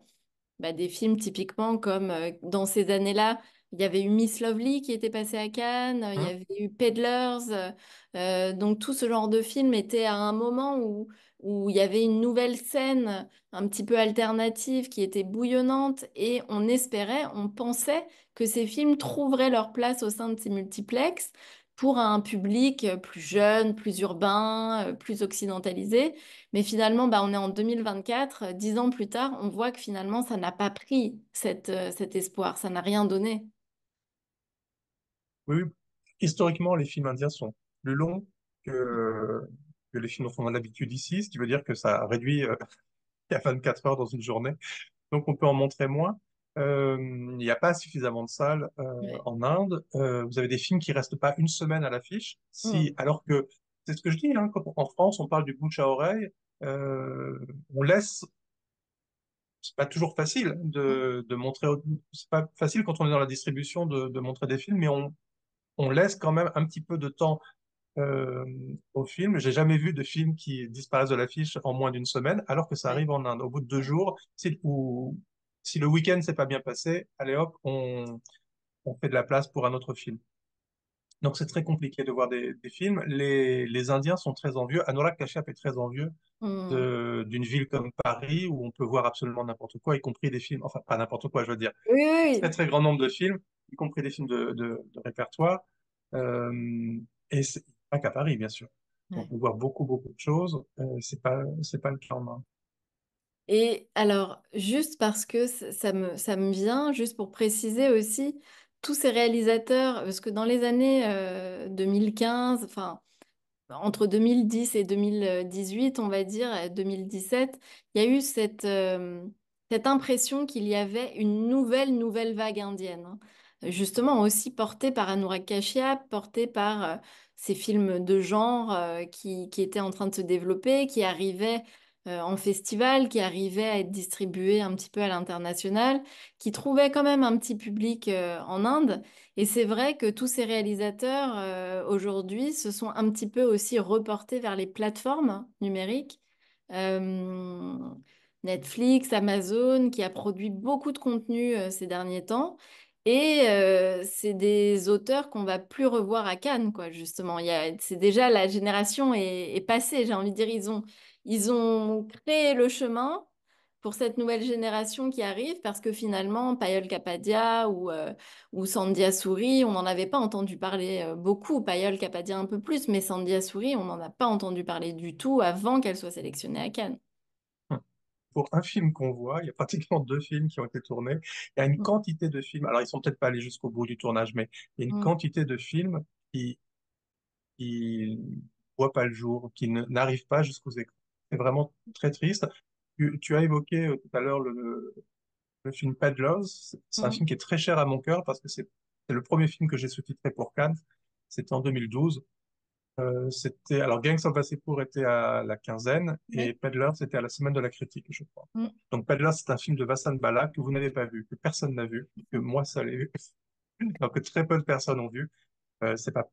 typiquement comme dans ces années-là, il y avait eu Miss Lovely qui était passé à Cannes, il y Hum. avait eu Peddlers, donc tout ce genre de film était à un moment où il y avait une nouvelle scène un petit peu alternative qui était bouillonnante et on espérait, on pensait que ces films trouveraient leur place au sein de ces multiplex pour un public plus jeune, plus urbain, plus occidentalisé. Mais finalement, on est en 2024, 10 ans plus tard, on voit que finalement, ça n'a pas pris cet espoir, ça n'a rien donné. Oui, oui. Historiquement, les films indiens sont plus longs que les films dont on a l'habitude ici, ce qui veut dire que ça réduit à 24 heures dans une journée. Donc, on peut en montrer moins. Il n'y a pas suffisamment de salles Ouais. en Inde. Vous avez des films qui restent pas une semaine à l'affiche, Mm. alors que c'est ce que je dis, hein, quand en France, on parle du bouche à oreille, euh, on laisse c'est pas toujours facile de montrer, c'est pas facile quand on est dans la distribution de montrer des films, mais on laisse quand même un petit peu de temps euh, au film. J'ai jamais vu de film qui disparaissent de l'affiche en moins d'une semaine, alors que ça Ouais. arrive en Inde. Au bout de 2 jours, si le week-end s'est pas bien passé, allez hop, on fait de la place pour un autre film. Donc c'est très compliqué de voir des films. Les Indiens sont très envieux. Anurag Kashyap est très envieux Mm. d'une ville comme Paris où on peut voir absolument n'importe quoi, y compris des films, enfin pas n'importe quoi, je veux dire, Oui, oui, très oui. très grand nombre de films, y compris des films de répertoire. Et c'est pas qu'à Paris, bien sûr. On Ouais. peut voir beaucoup beaucoup de choses. C'est pas le cas en Inde. Et alors, juste parce que ça me vient, juste pour préciser aussi, tous ces réalisateurs, parce que dans les années 2015, enfin, entre 2010 et 2018, on va dire, 2017, il y a eu cette impression qu'il y avait une nouvelle vague indienne, hein. Justement aussi portée par Anurag Kashyap, portée par ces films de genre qui étaient en train de se développer, qui arrivaient en festival, qui arrivaient à être distribués un petit peu à l'international, qui trouvaient quand même un petit public en Inde. Et c'est vrai que tous ces réalisateurs aujourd'hui se sont un petit peu aussi reportés vers les plateformes numériques. Euh, Netflix, Amazon, qui a produit beaucoup de contenu ces derniers temps. Et c'est des auteurs qu'on va plus revoir à Cannes, quoi, justement. C'est déjà la génération est passée, j'ai envie de dire. Ils ont créé le chemin pour cette nouvelle génération qui arrive parce que finalement, Payol Capadia ou Sandia Souri, on n'en avait pas entendu parler beaucoup. Payol Capadia un peu plus, mais Sandia Souri, on n'en a pas entendu parler du tout avant qu'elle soit sélectionnée à Cannes. Pour un film qu'on voit, il y a pratiquement 2 films qui ont été tournés. Il y a une Mm, quantité de films, alors ils sont peut-être pas allés jusqu'au bout du tournage, mais il y a une mm, quantité de films qui voient pas le jour, n'arrivent pas jusqu'aux écrans. C'est vraiment très triste. Tu as évoqué tout à l'heure le film Peddlers. C'est un mm, film qui est très cher à mon cœur parce que c'est le premier film que j'ai sous-titré pour Cannes. C'était en 2012. Alors Gangs of Wasseypour était à la quinzaine et oui, Peddlers était à la semaine de la critique, je crois. mm, Donc Peddlers, c'est un film de Vassan Bala que vous n'avez pas vu, que personne n'a vu, que moi ça l'ai vu, donc que très peu de personnes ont vu. C'est pas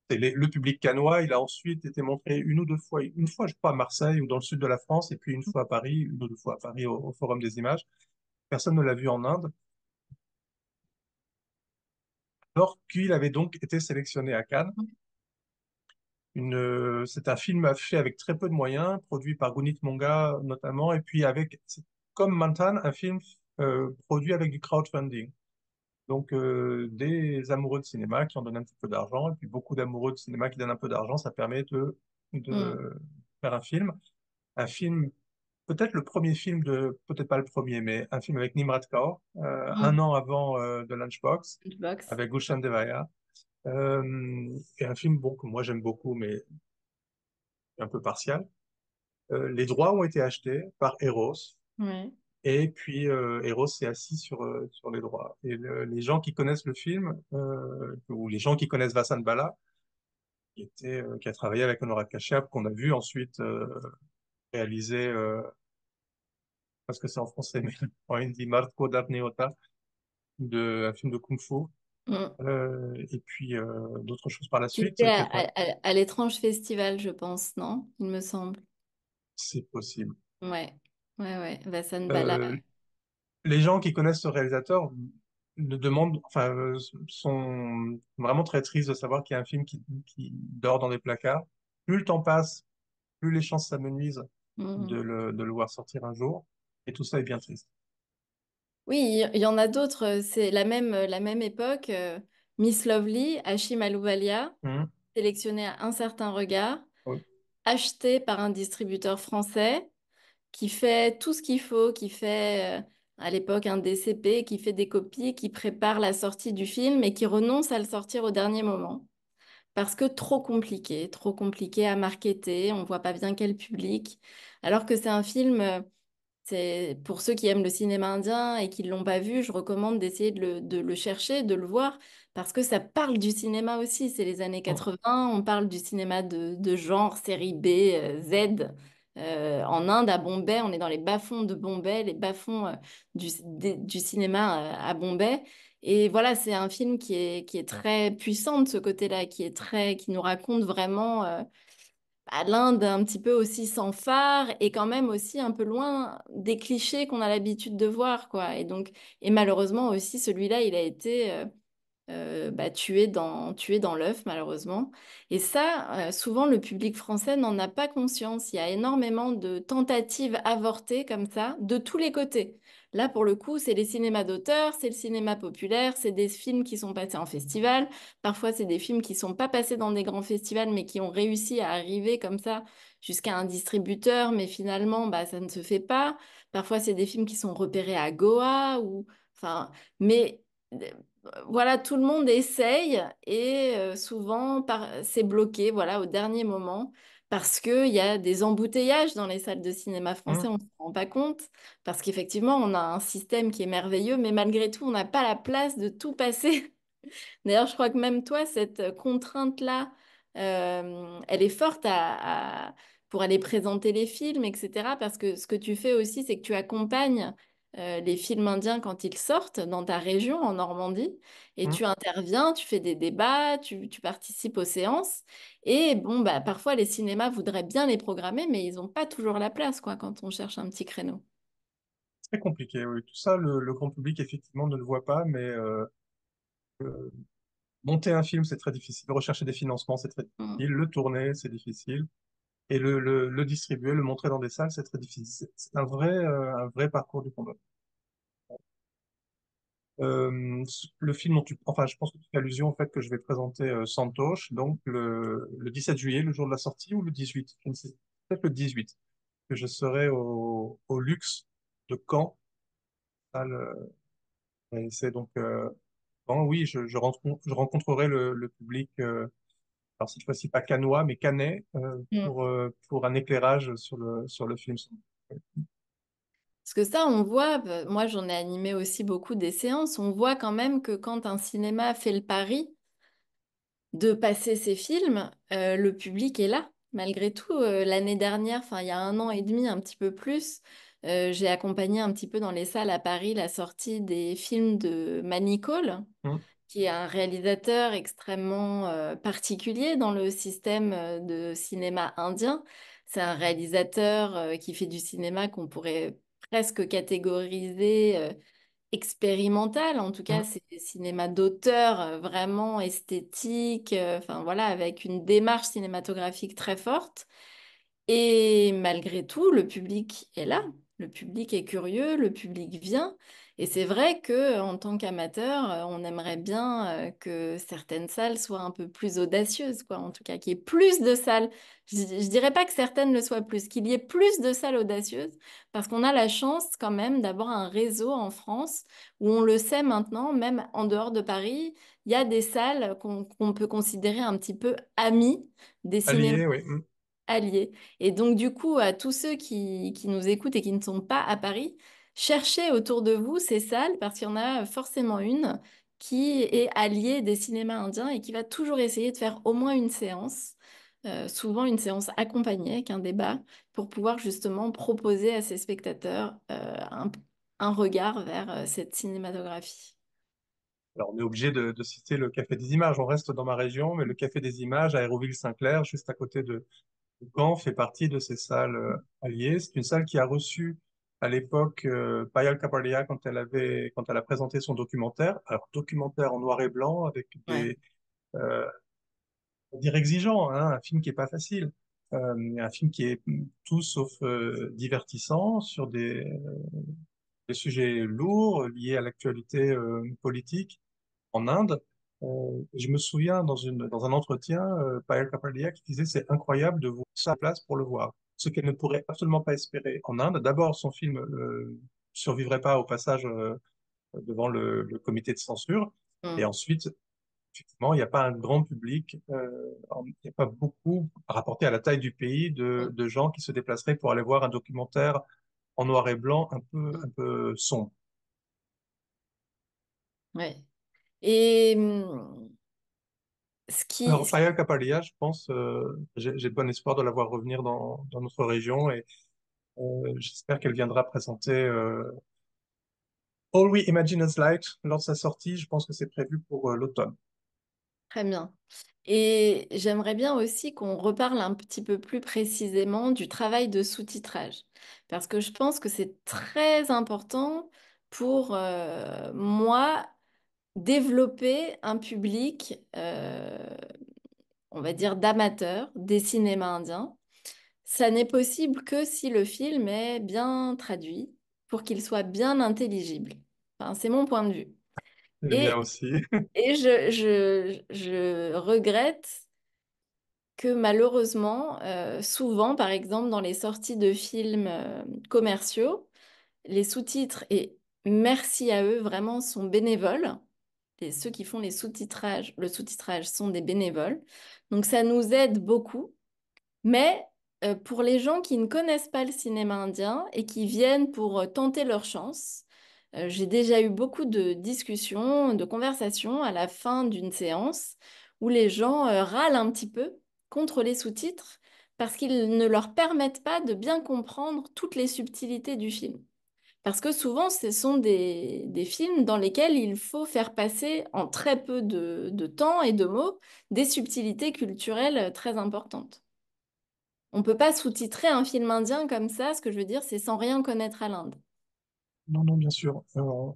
le public cannois. Il a ensuite été montré une ou deux fois, une fois je crois à Marseille ou dans le sud de la France, et puis une fois à Paris, une ou deux fois à Paris au Forum des Images. Personne ne l'a vu en Inde, alors qu'il avait donc été sélectionné à Cannes. C'est un film fait avec très peu de moyens, produit par Gunit Monga notamment, et puis c'est comme Mantan, un film produit avec du crowdfunding. Donc des amoureux de cinéma qui en donnent un petit peu d'argent, et puis beaucoup d'amoureux de cinéma qui donnent un peu d'argent, ça permet mm, de faire un film. Un film, peut-être le premier film peut-être pas le premier, mais un film avec Nimrat Kaur, un mm. an avant de Lunchbox, Beatbox. avec Gulshan Devaya. Et un film bon, que moi j'aime beaucoup, mais un peu partial. Les droits ont été achetés par Eros, Ouais. et puis Eros s'est assis sur les droits. Et les gens qui connaissent le film, ou les gens qui connaissent Vassan Bala, qui a travaillé avec Honorat Kashyap, qu'on a vu ensuite réaliser, parce que c'est en français, mais en hindi, Marco Darneota, un film de Kung Fu, Mm. et puis d'autres choses par la Qui suite. était à l'étrange festival, je pense, non? Il me semble. C'est possible. Ouais, ouais, ouais. Vassan Bala. Euh, les gens qui connaissent ce réalisateur sont vraiment très tristes de savoir qu'il y a un film qui dort dans des placards. Plus le temps passe, plus les chances s'amenuisent Mm. de le voir sortir un jour. Et tout ça est bien triste. Oui, il y en a d'autres. C'est la même époque. Miss Lovely, Hachim Alouvalia, Mhm. sélectionné à un certain regard, Oui. acheté par un distributeur français qui fait tout ce qu'il faut, qui fait à l'époque un DCP, qui fait des copies, qui prépare la sortie du film et qui renonce à le sortir au dernier moment. Parce que trop compliqué à marketer, on voit pas bien quel public. Alors que c'est un film, c'est pour ceux qui aiment le cinéma indien et qui l'ont pas vu, je recommande d'essayer de le chercher, de le voir, parce que ça parle du cinéma aussi. C'est les années Mhm. 80, on parle du cinéma de genre, série B, Z. En Inde, à Bombay, on est dans les bas-fonds de Bombay, les bas-fonds du cinéma à Bombay. Et voilà, c'est un film qui est très puissant de ce côté-là, qui nous raconte vraiment l'Inde un petit peu aussi sans phare et quand même aussi un peu loin des clichés qu'on a l'habitude de voir, quoi. Et malheureusement aussi, celui-là, il a été tué dans l'œuf, malheureusement. Et ça, souvent, le public français n'en a pas conscience. Il y a énormément de tentatives avortées comme ça, de tous les côtés. Là, pour le coup, c'est les cinémas d'auteur, c'est le cinéma populaire, c'est des films qui sont passés en festival. Parfois, c'est des films qui sont pas passés dans des grands festivals, mais qui ont réussi à arriver comme ça jusqu'à un distributeur, mais finalement, bah, ça ne se fait pas. Parfois, c'est des films qui sont repérés à Goa ou, enfin, mais voilà, tout le monde essaye et souvent c'est bloqué voilà, au dernier moment parce qu'il y a des embouteillages dans les salles de cinéma français, Mhm. on ne se rend pas compte parce qu'effectivement, on a un système qui est merveilleux, mais malgré tout, on n'a pas la place de tout passer. D'ailleurs, je crois que même toi, cette contrainte-là, elle est forte pour aller présenter les films, etc. Parce que ce que tu fais aussi, c'est que tu accompagnes les films indiens quand ils sortent dans ta région, en Normandie, et Mhm. tu interviens, tu fais des débats, tu participes aux séances. Et bon, bah, parfois, les cinémas voudraient bien les programmer, mais ils n'ont pas toujours la place, quoi, quand on cherche un petit créneau. très compliqué, oui. Tout ça, le grand public, effectivement, ne le voit pas, mais euh, monter un film, c'est très difficile. Rechercher des financements, c'est très Mm. difficile. Le tourner, c'est difficile. Et le distribuer, le montrer dans des salles, c'est très difficile. C'est un vrai parcours du combat. Le film dont enfin, je pense que tu fais allusion au fait que je vais présenter Santosh, donc le 17 juillet, le jour de la sortie, ou le 18, je ne sais, peut-être le 18, que je serai au Luxe de Caen. Salle, et c'est donc, bon, oui, je rencontrerai le public, alors cette fois-ci pas canois, mais canet, Mm. pour un éclairage sur le film. Parce que ça, on voit, moi j'en ai animé aussi beaucoup des séances, on voit quand même que quand un cinéma fait le pari de passer ses films, le public est là. Malgré tout, l'année dernière, enfin il y a un an et demi, un petit peu plus, j'ai accompagné un petit peu dans les salles à Paris la sortie des films de Manny Cole, Hmm. qui est un réalisateur extrêmement particulier dans le système de cinéma indien. C'est un réalisateur qui fait du cinéma qu'on pourrait presque catégoriser expérimental. En tout cas, Hmm. c'est des cinémas d'auteur vraiment esthétiques, enfin voilà, avec une démarche cinématographique très forte. Et malgré tout, le public est là, le public est curieux, le public vient. Et c'est vrai que en tant qu'amateur, on aimerait bien que certaines salles soient un peu plus audacieuses, quoi. En tout cas, qu'il y ait plus de salles. Je dirais pas que certaines le soient plus, qu'il y ait plus de salles audacieuses, parce qu'on a la chance quand même d'avoir un réseau en France où on le sait maintenant, même en dehors de Paris, il y a des salles qu'on peut considérer un petit peu amies des cinémas Allié, oui. Hmm. alliés. Et donc, du coup, à tous ceux qui nous écoutent et qui ne sont pas à Paris, cherchez autour de vous ces salles parce qu'il y en a forcément une qui est alliée des cinémas indiens et qui va toujours essayer de faire au moins une séance, souvent une séance accompagnée avec un débat, pour pouvoir justement proposer à ses spectateurs un regard vers cette cinématographie. Alors, on est obligé de citer le Café des Images. On reste dans ma région, mais le Café des Images à Hérouville-Saint-Clair, juste à côté de Caen, fait partie de ces salles alliées. C'est une salle qui a reçu à l'époque Payal Kapadia quand elle a présenté son documentaire. Alors, documentaire en noir et blanc avec Ouais. euh, on va dire exigeants, hein, un film qui est pas facile. Un film qui est tout sauf divertissant sur des sujets lourds liés à l'actualité politique en Inde. Je me souviens dans un entretien, Payal Kapadia qui disait c'est incroyable de voir sa place pour le voir. Ce qu'elle ne pourrait absolument pas espérer en Inde. D'abord, son film survivrait pas au passage devant le comité de censure. Et Mm. ensuite, effectivement, il n'y a pas un grand public, il n'y a pas beaucoup, rapporté à la taille du pays, Mm. de gens qui se déplaceraient pour aller voir un documentaire en noir et blanc Mm. un peu sombre. Ouais. Et Alors, ce qui Payal Kapadia, je pense, j'ai de bon espoir de la voir revenir dans notre région et j'espère qu'elle viendra présenter All We Imagine Is Light lors de sa sortie. Je pense que c'est prévu pour l'automne. Très bien. Et j'aimerais bien aussi qu'on reparle un petit peu plus précisément du travail de sous-titrage, parce que je pense que c'est très important pour moi développer un public, on va dire, d'amateurs des cinémas indiens. Ça n'est possible que si le film est bien traduit pour qu'il soit bien intelligible. Enfin, c'est mon point de vue. C'est bien Et, aussi. et je regrette que malheureusement, souvent, par exemple, dans les sorties de films commerciaux, les sous-titres, et merci à eux, vraiment, sont bénévoles. Et ceux qui font les sous-titrages, le sous-titrage sont des bénévoles. Donc ça nous aide beaucoup. Mais pour les gens qui ne connaissent pas le cinéma indien et qui viennent pour tenter leur chance, j'ai déjà eu beaucoup de discussions, de conversations à la fin d'une séance où les gens râlent un petit peu contre les sous-titres parce qu'ils ne leur permettent pas de bien comprendre toutes les subtilités du film. Parce que souvent, ce sont des films dans lesquels il faut faire passer en très peu de temps et de mots des subtilités culturelles très importantes. On peut pas sous-titrer un film indien comme ça, ce que je veux dire, c'est sans rien connaître à l'Inde. Non, non, bien sûr.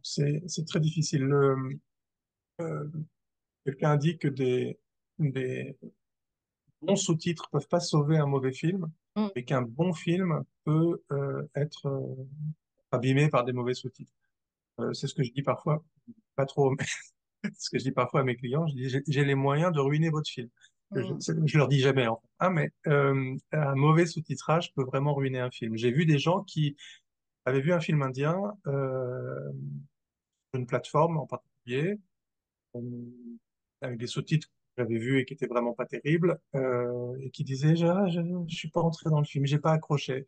C'est très difficile. Euh, Quelqu'un a dit que des bons sous-titres peuvent pas sauver un mauvais film, Mm. mais qu'un bon film peut être abîmé par des mauvais sous-titres. C'est ce que je dis parfois, pas trop, mais c'est ce que je dis parfois à mes clients. Je dis, j'ai les moyens de ruiner votre film. Mm. Je leur dis jamais, en fait. Ah, mais un mauvais sous-titrage peut vraiment ruiner un film. J'ai vu des gens qui avaient vu un film indien sur une plateforme en particulier, euh, avec des sous-titres que j'avais vus et qui étaient vraiment pas terribles, et qui disaient, je suis pas entré dans le film, j'ai pas accroché.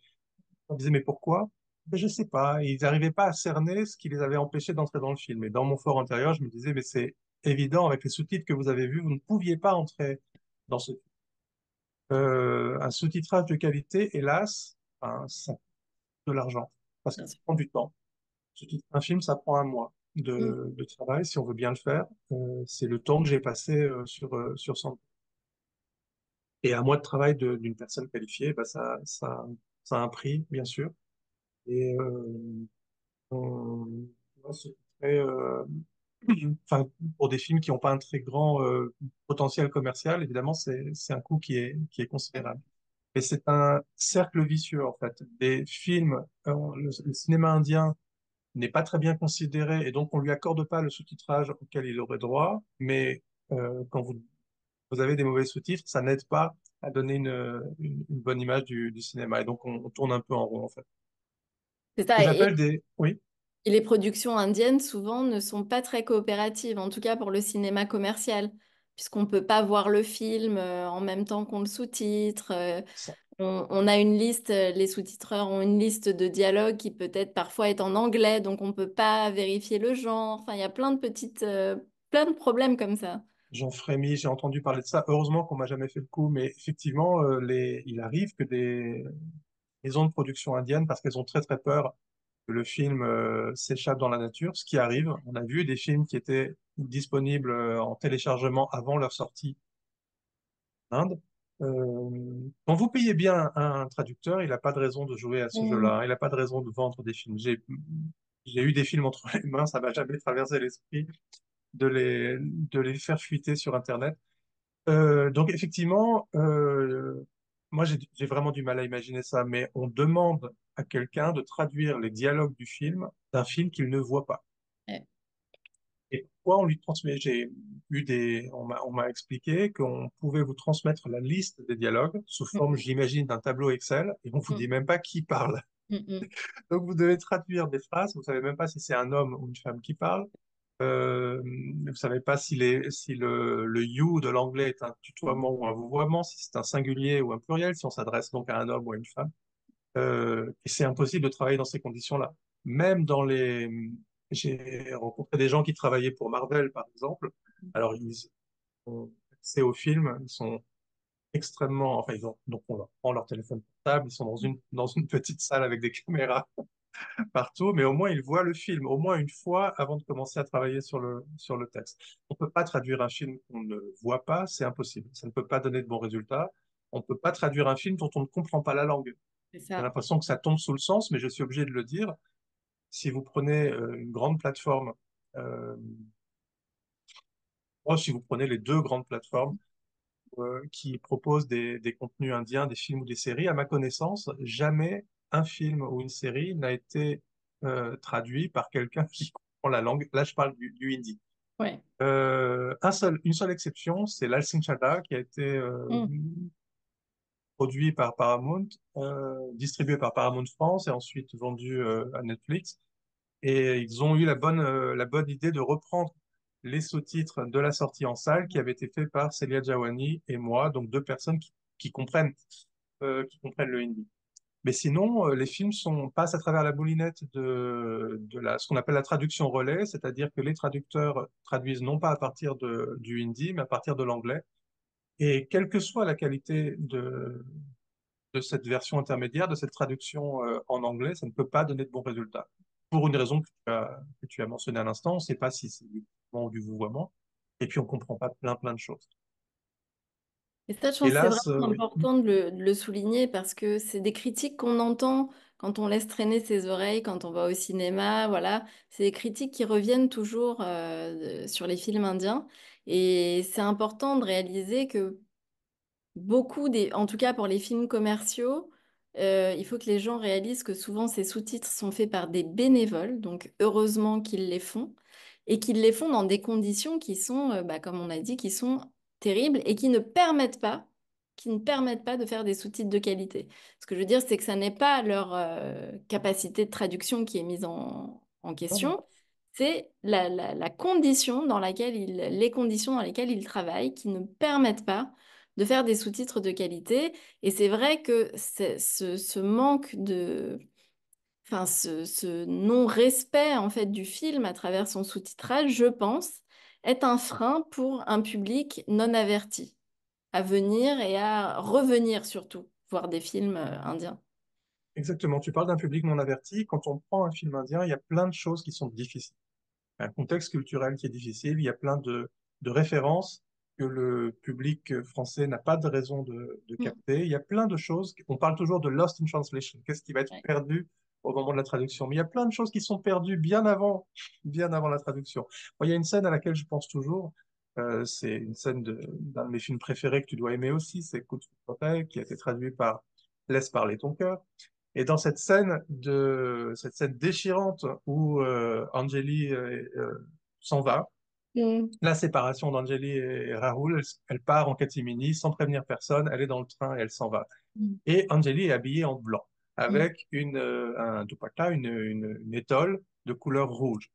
On disait, mais pourquoi? Ben, je sais pas. Ils n'arrivaient pas à cerner ce qui les avait empêchés d'entrer dans le film. Et dans mon fort intérieur, je me disais, mais c'est évident, avec les sous-titres que vous avez vus, vous ne pouviez pas entrer dans ce film. Un sous-titrage de qualité, hélas, ben, ça coûte de l'argent, parce que Bien ça sûr. prend du temps. Sous-titrer un film, ça prend un mois Mm. de travail, si on veut bien le faire. C'est le temps que j'ai passé sur son... Et un mois de travail d'une personne qualifiée, ben, ça a un prix, bien sûr. Et moi, ce serait, enfin, pour des films qui n'ont pas un très grand potentiel commercial, évidemment, c'est un coût qui est considérable. Et c'est un cercle vicieux, en fait. Des films, le cinéma indien n'est pas très bien considéré et donc on lui accorde pas le sous-titrage auquel il aurait droit, mais quand vous avez des mauvais sous-titres, ça n'aide pas à donner une bonne image du cinéma. Et donc on tourne un peu en rond, en fait. C'est Ce que ça. j'appelle des... Oui, Et les productions indiennes, souvent, ne sont pas très coopératives, en tout cas pour le cinéma commercial, puisqu'on ne peut pas voir le film en même temps qu'on le sous-titre. ça, On a une liste, les sous-titreurs ont une liste de dialogues qui peut-être parfois est en anglais, donc on ne peut pas vérifier le genre. Enfin, il y a plein de plein de problèmes comme ça. j'en frémis, j'ai entendu parler de ça. Heureusement qu'on m'a jamais fait le coup, mais effectivement, il arrive que des maisons de production indiennes, parce qu'elles ont très très peur que le film s'échappe dans la nature, ce qui arrive. On a vu des films qui étaient disponibles en téléchargement avant leur sortie en Inde. Quand vous payez bien un traducteur, il n'a pas de raison de jouer à ce Mm. jeu-là, hein. Il n'a pas de raison de vendre des films. J'ai eu des films entre les mains, ça m'a jamais traversé l'esprit de les faire fuiter sur Internet. Donc effectivement, moi j'ai vraiment du mal à imaginer ça, mais on demande à quelqu'un de traduire les dialogues du film d'un film qu'il ne voit pas. Ouais. Et pourquoi on lui transmet? On m'a expliqué qu'on pouvait vous transmettre la liste des dialogues sous forme, Mm, j'imagine, d'un tableau Excel, et on vous dit mm, même pas qui parle. mm, mm, Donc vous devez traduire des phrases, vous savez même pas si c'est un homme ou une femme qui parle. Vous savez pas si le you de l'anglais est un tutoiement ou un vouvoiement, si c'est un singulier ou un pluriel, si on s'adresse donc à un homme ou à une femme. Et c'est impossible de travailler dans ces conditions-là. Même dans les... J'ai rencontré des gens qui travaillaient pour Marvel, par exemple. Alors, ils ont accès aux films, ils sont extrêmement... Enfin, donc on leur prend leur téléphone portable, ils sont dans une petite salle avec des caméras partout, mais au moins ils voient le film, au moins une fois avant de commencer à travailler sur le texte. On ne peut pas traduire un film qu'on ne voit pas, c'est impossible. Ça ne peut pas donner de bons résultats. On ne peut pas traduire un film dont on ne comprend pas la langue. c'est J'ai ça. l'impression que ça tombe sous le sens, mais je suis obligé de le dire. Si vous prenez une grande plateforme, euh, si vous prenez les deux grandes plateformes qui proposent des contenus indiens, des films ou des séries, à ma connaissance, jamais un film ou une série n'a été traduit par quelqu'un qui comprend la langue. Là, je parle du hindi. Ouais. Une seule exception, c'est Lal Singh Chaddha, qui a été Mm. produit par Paramount, distribué par Paramount France et ensuite vendu à Netflix. Et ils ont eu la bonne idée de reprendre les sous-titres de la sortie en salle qui avaient été faits par Celia Jawani et moi, donc deux personnes qui comprennent le hindi. Mais sinon, les films passent à travers la moulinette ce qu'on appelle la traduction relais, c'est-à-dire que les traducteurs traduisent non pas à partir du hindi, mais à partir de l'anglais. Et quelle que soit la qualité de cette version intermédiaire, de cette traduction en anglais, ça ne peut pas donner de bons résultats. Pour une raison que tu as mentionnée à l'instant, on ne sait pas si c'est du vouvoiement ou du vouvoiement, et puis on ne comprend pas plein de choses. Et ça, je pense que c'est Hélas, vraiment oui. important de le souligner parce que c'est des critiques qu'on entend quand on laisse traîner ses oreilles, quand on va au cinéma, voilà, c'est des critiques qui reviennent toujours sur les films indiens. Et c'est important de réaliser que en tout cas pour les films commerciaux, il faut que les gens réalisent que souvent ces sous-titres sont faits par des bénévoles, donc heureusement qu'ils les font, et qu'ils les font dans des conditions qui sont, comme on a dit, qui sont terribles et qui ne permettent pas de faire des sous-titres de qualité. Ce que je veux dire, c'est que ça n'est pas leur capacité de traduction qui est mise en Non, non. question, c'est la condition dans laquelle les conditions dans lesquelles ils travaillent qui ne permettent pas de faire des sous-titres de qualité. Et c'est vrai que ce manque enfin, ce non-respect en fait du film à travers son sous-titrage, je pense, est un frein pour un public non averti à venir et à revenir surtout voir des films indiens. Exactement. Tu parles d'un public non averti. Quand on prend un film indien, il y a plein de choses qui sont difficiles. Un contexte culturel qui est difficile. Il y a plein de références que le public français n'a pas de raison de Mm. capter. Il y a plein de choses. On parle toujours de lost in translation. Qu'est-ce qui va être Ouais. perdu au moment de la traduction? Mais il y a plein de choses qui sont perdues bien avant la traduction. Moi, il y a une scène à laquelle je pense toujours. C'est une scène d'un de mes films préférés que tu dois aimer aussi. C'est Coup de foudre qui a été traduit par Laisse parler ton cœur. Et dans cette scène déchirante où Anjali s'en va, Mm. la séparation d'Anjali et Rahul, elle part en catimini sans prévenir personne, elle est dans le train et elle s'en va. Mm. Et Anjali est habillée en blanc, Mm. avec un dupatta, une étole de couleur rouge.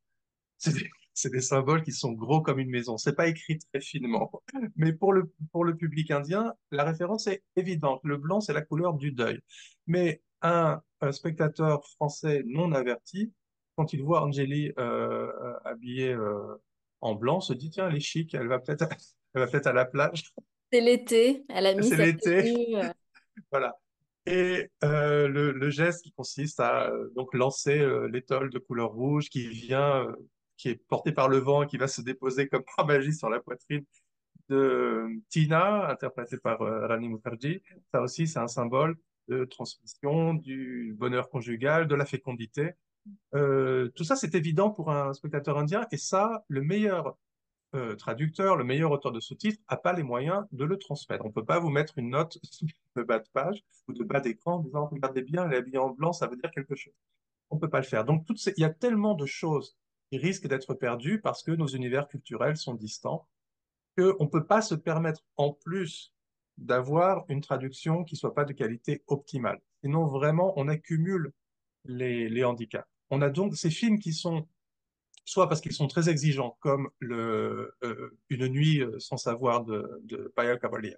C'est des symboles qui sont gros comme une maison. C'est pas écrit très finement. Mais pour le public indien, la référence est évidente. Le blanc, c'est la couleur du deuil. Mais un spectateur français non averti, quand il voit Angélie habillée en blanc, se dit, tiens, elle est chic, elle va peut-être à la plage. C'est l'été, elle a mis C'est sa l'été. tenue. Voilà. Et le geste qui consiste à donc lancer l'étole de couleur rouge qui est portée par le vent et qui va se déposer comme par magie sur la poitrine de Tina, interprétée par Rani Mukherjee. Ça aussi, c'est un symbole de transmission, du bonheur conjugal, de la fécondité. Tout ça, c'est évident pour un spectateur indien. Et ça, le meilleur traducteur, le meilleur auteur de sous-titres, n'a pas les moyens de le transmettre. On ne peut pas vous mettre une note de bas de page ou de bas d'écran en disant regardez bien, elle est habillée en blanc, ça veut dire quelque chose. On ne peut pas le faire. Donc, il y a tellement de choses qui risquent d'être perdues parce que nos univers culturels sont distants qu'on ne peut pas se permettre en plus d'avoir une traduction qui ne soit pas de qualité optimale. Sinon, vraiment, on accumule les handicaps. On a donc ces films qui sont soit parce qu'ils sont très exigeants, comme Une nuit sans savoir de Paya Cavalier,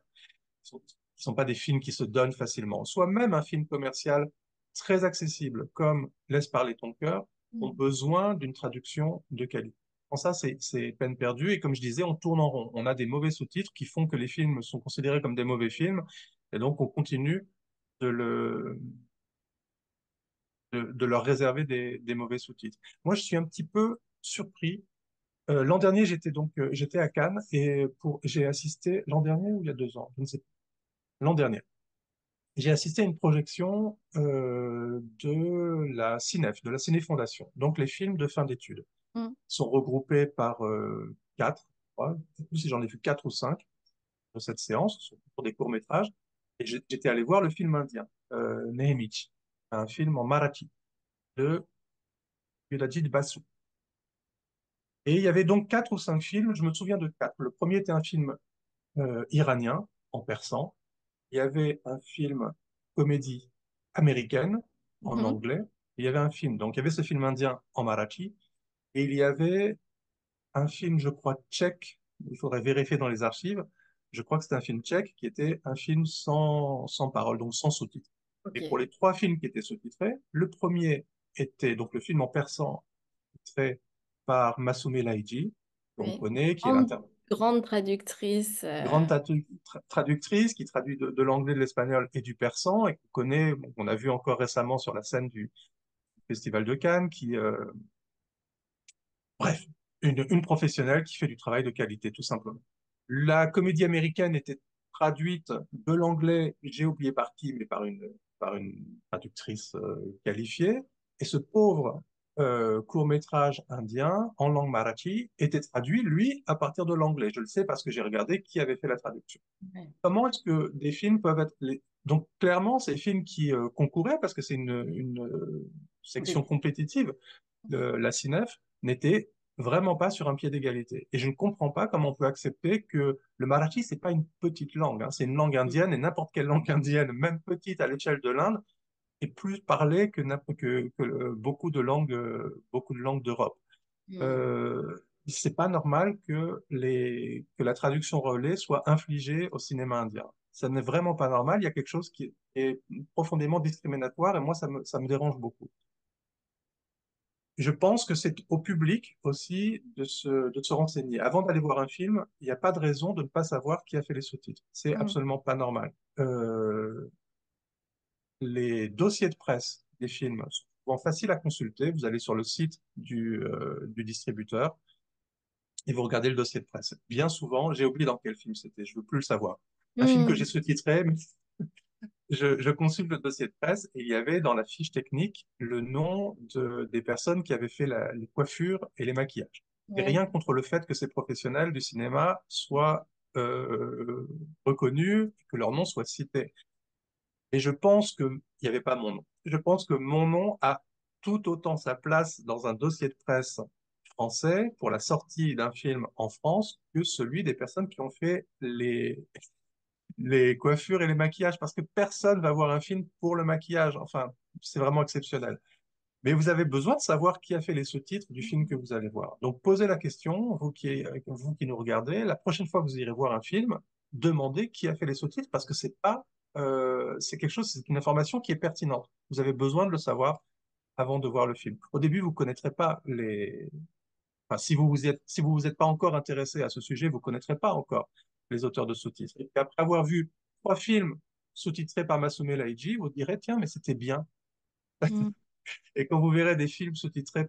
qui ne sont pas des films qui se donnent facilement, soit même un film commercial très accessible, comme Laisse parler ton cœur, ont besoin d'une traduction de qualité. En ça, c'est peine perdue, et comme je disais, on tourne en rond. On a des mauvais sous-titres qui font que les films sont considérés comme des mauvais films, et donc on continue de, le, de leur réserver des mauvais sous-titres. Moi, je suis un petit peu surpris. L'an dernier, j'étais à Cannes et j'ai assisté l'an dernier ou il y a 2 ans, je ne sais pas. L'an dernier, j'ai assisté à une projection de la CINEF, de la Ciné Fondation. Donc les films de fin d'études Mm. sont regroupés par quatre, je crois. Je sais plus si j'en ai vu 4 ou 5 de cette séance, ce sont pour des courts-métrages. Et j'étais allé voir le film indien, Nehemich, un film en marathi de Yudhajit Basu. Et il y avait donc 4 ou 5 films, je me souviens de 4. Le premier était un film iranien en persan. Il y avait un film comédie américaine en Mhm. anglais. Il y avait un film, donc il y avait ce film indien en marathi. Et il y avait un film, je crois, tchèque. Il faudrait vérifier dans les archives. Je crois que c'était un film tchèque qui était un film sans parole, donc sans sous-titres. Et Ok. pour les 3 films qui étaient sous-titrés, le premier était donc le film en persan fait par Masume Laïji, qu'on Oui. connaît, qui est Grande, grande traductrice. grande traductrice qui traduit de l'anglais, de l'espagnol et du persan et qu'on connaît, bon, on a vu encore récemment sur la scène du Festival de Cannes, bref, une professionnelle qui fait du travail de qualité, tout simplement. La comédie américaine était traduite de l'anglais, j'ai oublié par qui, mais par une par une traductrice qualifiée. Et ce pauvre court-métrage indien en langue marathi était traduit, lui, à partir de l'anglais. Je le sais parce que j'ai regardé qui avait fait la traduction. Ouais. Comment est-ce que des films peuvent être... Donc, clairement, ces films qui concouraient, parce que c'est une section compétitive, la CINEF, n'était vraiment pas sur un pied d'égalité. Et je ne comprends pas comment on peut accepter que le marathi, c'est pas une petite langue, hein, c'est une langue indienne, et n'importe quelle langue indienne, même petite à l'échelle de l'Inde, est plus parlée que beaucoup de langues d'Europe. Mm. C'est pas normal que la traduction relais soit infligée au cinéma indien. Ça n'est vraiment pas normal. Il y a quelque chose qui est profondément discriminatoire et moi, ça me dérange beaucoup. Je pense que c'est au public aussi de se renseigner. Avant d'aller voir un film, il n'y a pas de raison de ne pas savoir qui a fait les sous-titres. C'est Mm. absolument pas normal. Les dossiers de presse des films sont souvent faciles à consulter. Vous allez sur le site du distributeur et vous regardez le dossier de presse. Bien souvent, j'ai oublié dans quel film c'était, je veux plus le savoir. Un film que j'ai Mm. sous-titré, mais je consulte le dossier de presse et il y avait dans la fiche technique le nom des personnes qui avaient fait les coiffures et les maquillages. Et Ouais. rien contre le fait que ces professionnels du cinéma soient reconnus, que leur nom soit cité. Et je pense qu'il n'y avait pas mon nom. Je pense que mon nom a tout autant sa place dans un dossier de presse français pour la sortie d'un film en France que celui des personnes qui ont fait les coiffures et les maquillages, parce que personne va voir un film pour le maquillage. Enfin, c'est vraiment exceptionnel. Mais vous avez besoin de savoir qui a fait les sous-titres du film que vous allez voir. Donc, posez la question, vous qui nous regardez, la prochaine fois que vous irez voir un film, demandez qui a fait les sous-titres, parce que c'est quelque chose, c'est une information qui est pertinente. Vous avez besoin de le savoir avant de voir le film. Au début, vous connaîtrez pas enfin, si vous vous êtes pas encore intéressé à ce sujet, vous connaîtrez pas encore les auteurs de sous-titres. Et puis après avoir vu 3 films sous-titrés par Masume Laiji, vous direz, tiens, mais c'était bien. Mm. Et quand vous verrez des films sous-titrés,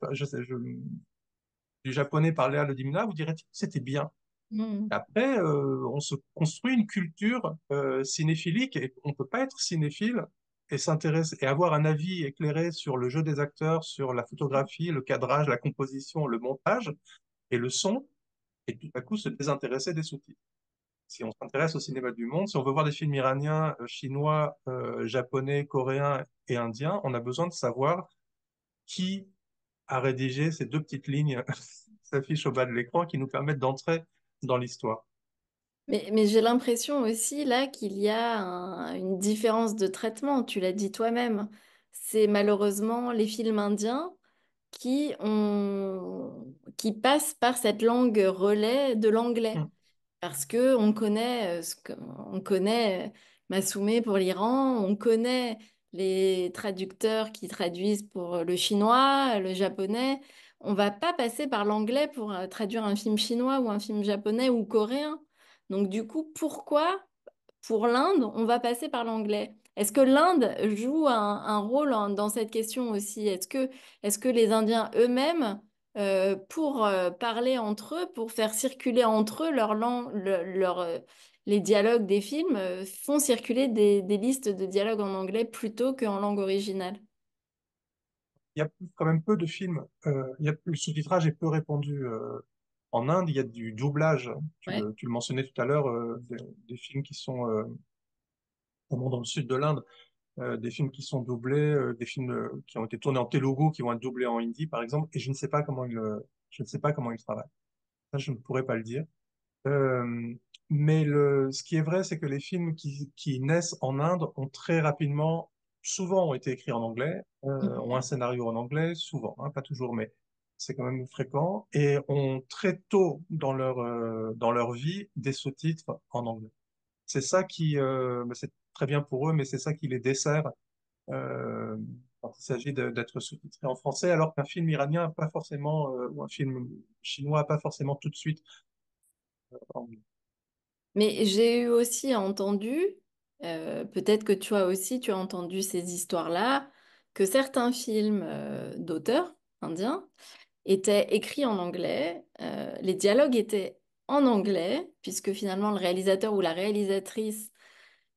du japonais par Léa Ledimina, vous direz, tiens, c'était bien. Mm. Après, on se construit une culture cinéphilique et on peut pas être cinéphile et s'intéresser et avoir un avis éclairé sur le jeu des acteurs, sur la photographie, le cadrage, la composition, le montage et le son, et tout à coup se désintéresser des sous-titres. Si on s'intéresse au cinéma du monde, si on veut voir des films iraniens, chinois, japonais, coréens et indiens, on a besoin de savoir qui a rédigé ces 2 petites lignes qui s'affichent au bas de l'écran qui nous permettent d'entrer dans l'histoire. Mais j'ai l'impression aussi là qu'il y a une différence de traitement, tu l'as dit toi-même. C'est malheureusement les films indiens qui passent par cette langue relais de l'anglais. Mm. Parce que on connaît Masoumé pour l'Iran, on connaît les traducteurs qui traduisent pour le chinois, le japonais. On va pas passer par l'anglais pour traduire un film chinois ou un film japonais ou coréen. Donc du coup, pourquoi pour l'Inde, on va passer par l'anglais? Est-ce que l'Inde joue un rôle dans cette question aussi? Est-ce que les Indiens eux-mêmes, pour parler entre eux, pour faire circuler entre eux leur langue, les dialogues des films, font circuler des listes de dialogues en anglais plutôt qu'en langue originale? Il y a quand même peu de films. Le sous-titrage est peu répandu en Inde. Il y a du doublage. Ouais. Tu le mentionnais tout à l'heure, des films qui sont notamment dans le sud de l'Inde, des films qui sont doublés, des films qui ont été tournés en telugu, qui vont être doublés en hindi, par exemple. Et je ne sais pas comment ils travaillent. Ça, je ne pourrais pas le dire. Euh, mais ce qui est vrai, c'est que les films qui naissent en Inde ont très rapidement, souvent ont été écrits en anglais, ont un Mhm. scénario en anglais, souvent, hein, pas toujours, mais c'est quand même fréquent, et ont très tôt dans leur vie des sous-titres en anglais. C'est ça bah, c'est très bien pour eux, mais c'est ça qui les dessert euh, quand il s'agit d'être sous-titré en français, alors qu'un film iranien n'a pas forcément, ou un film chinois n'a pas forcément tout de suite en anglais. Mais j'ai eu aussi entendu, peut-être que tu as entendu ces histoires-là, que certains films d'auteurs indiens étaient écrits en anglais, les dialogues étaient en anglais, puisque finalement le réalisateur ou la réalisatrice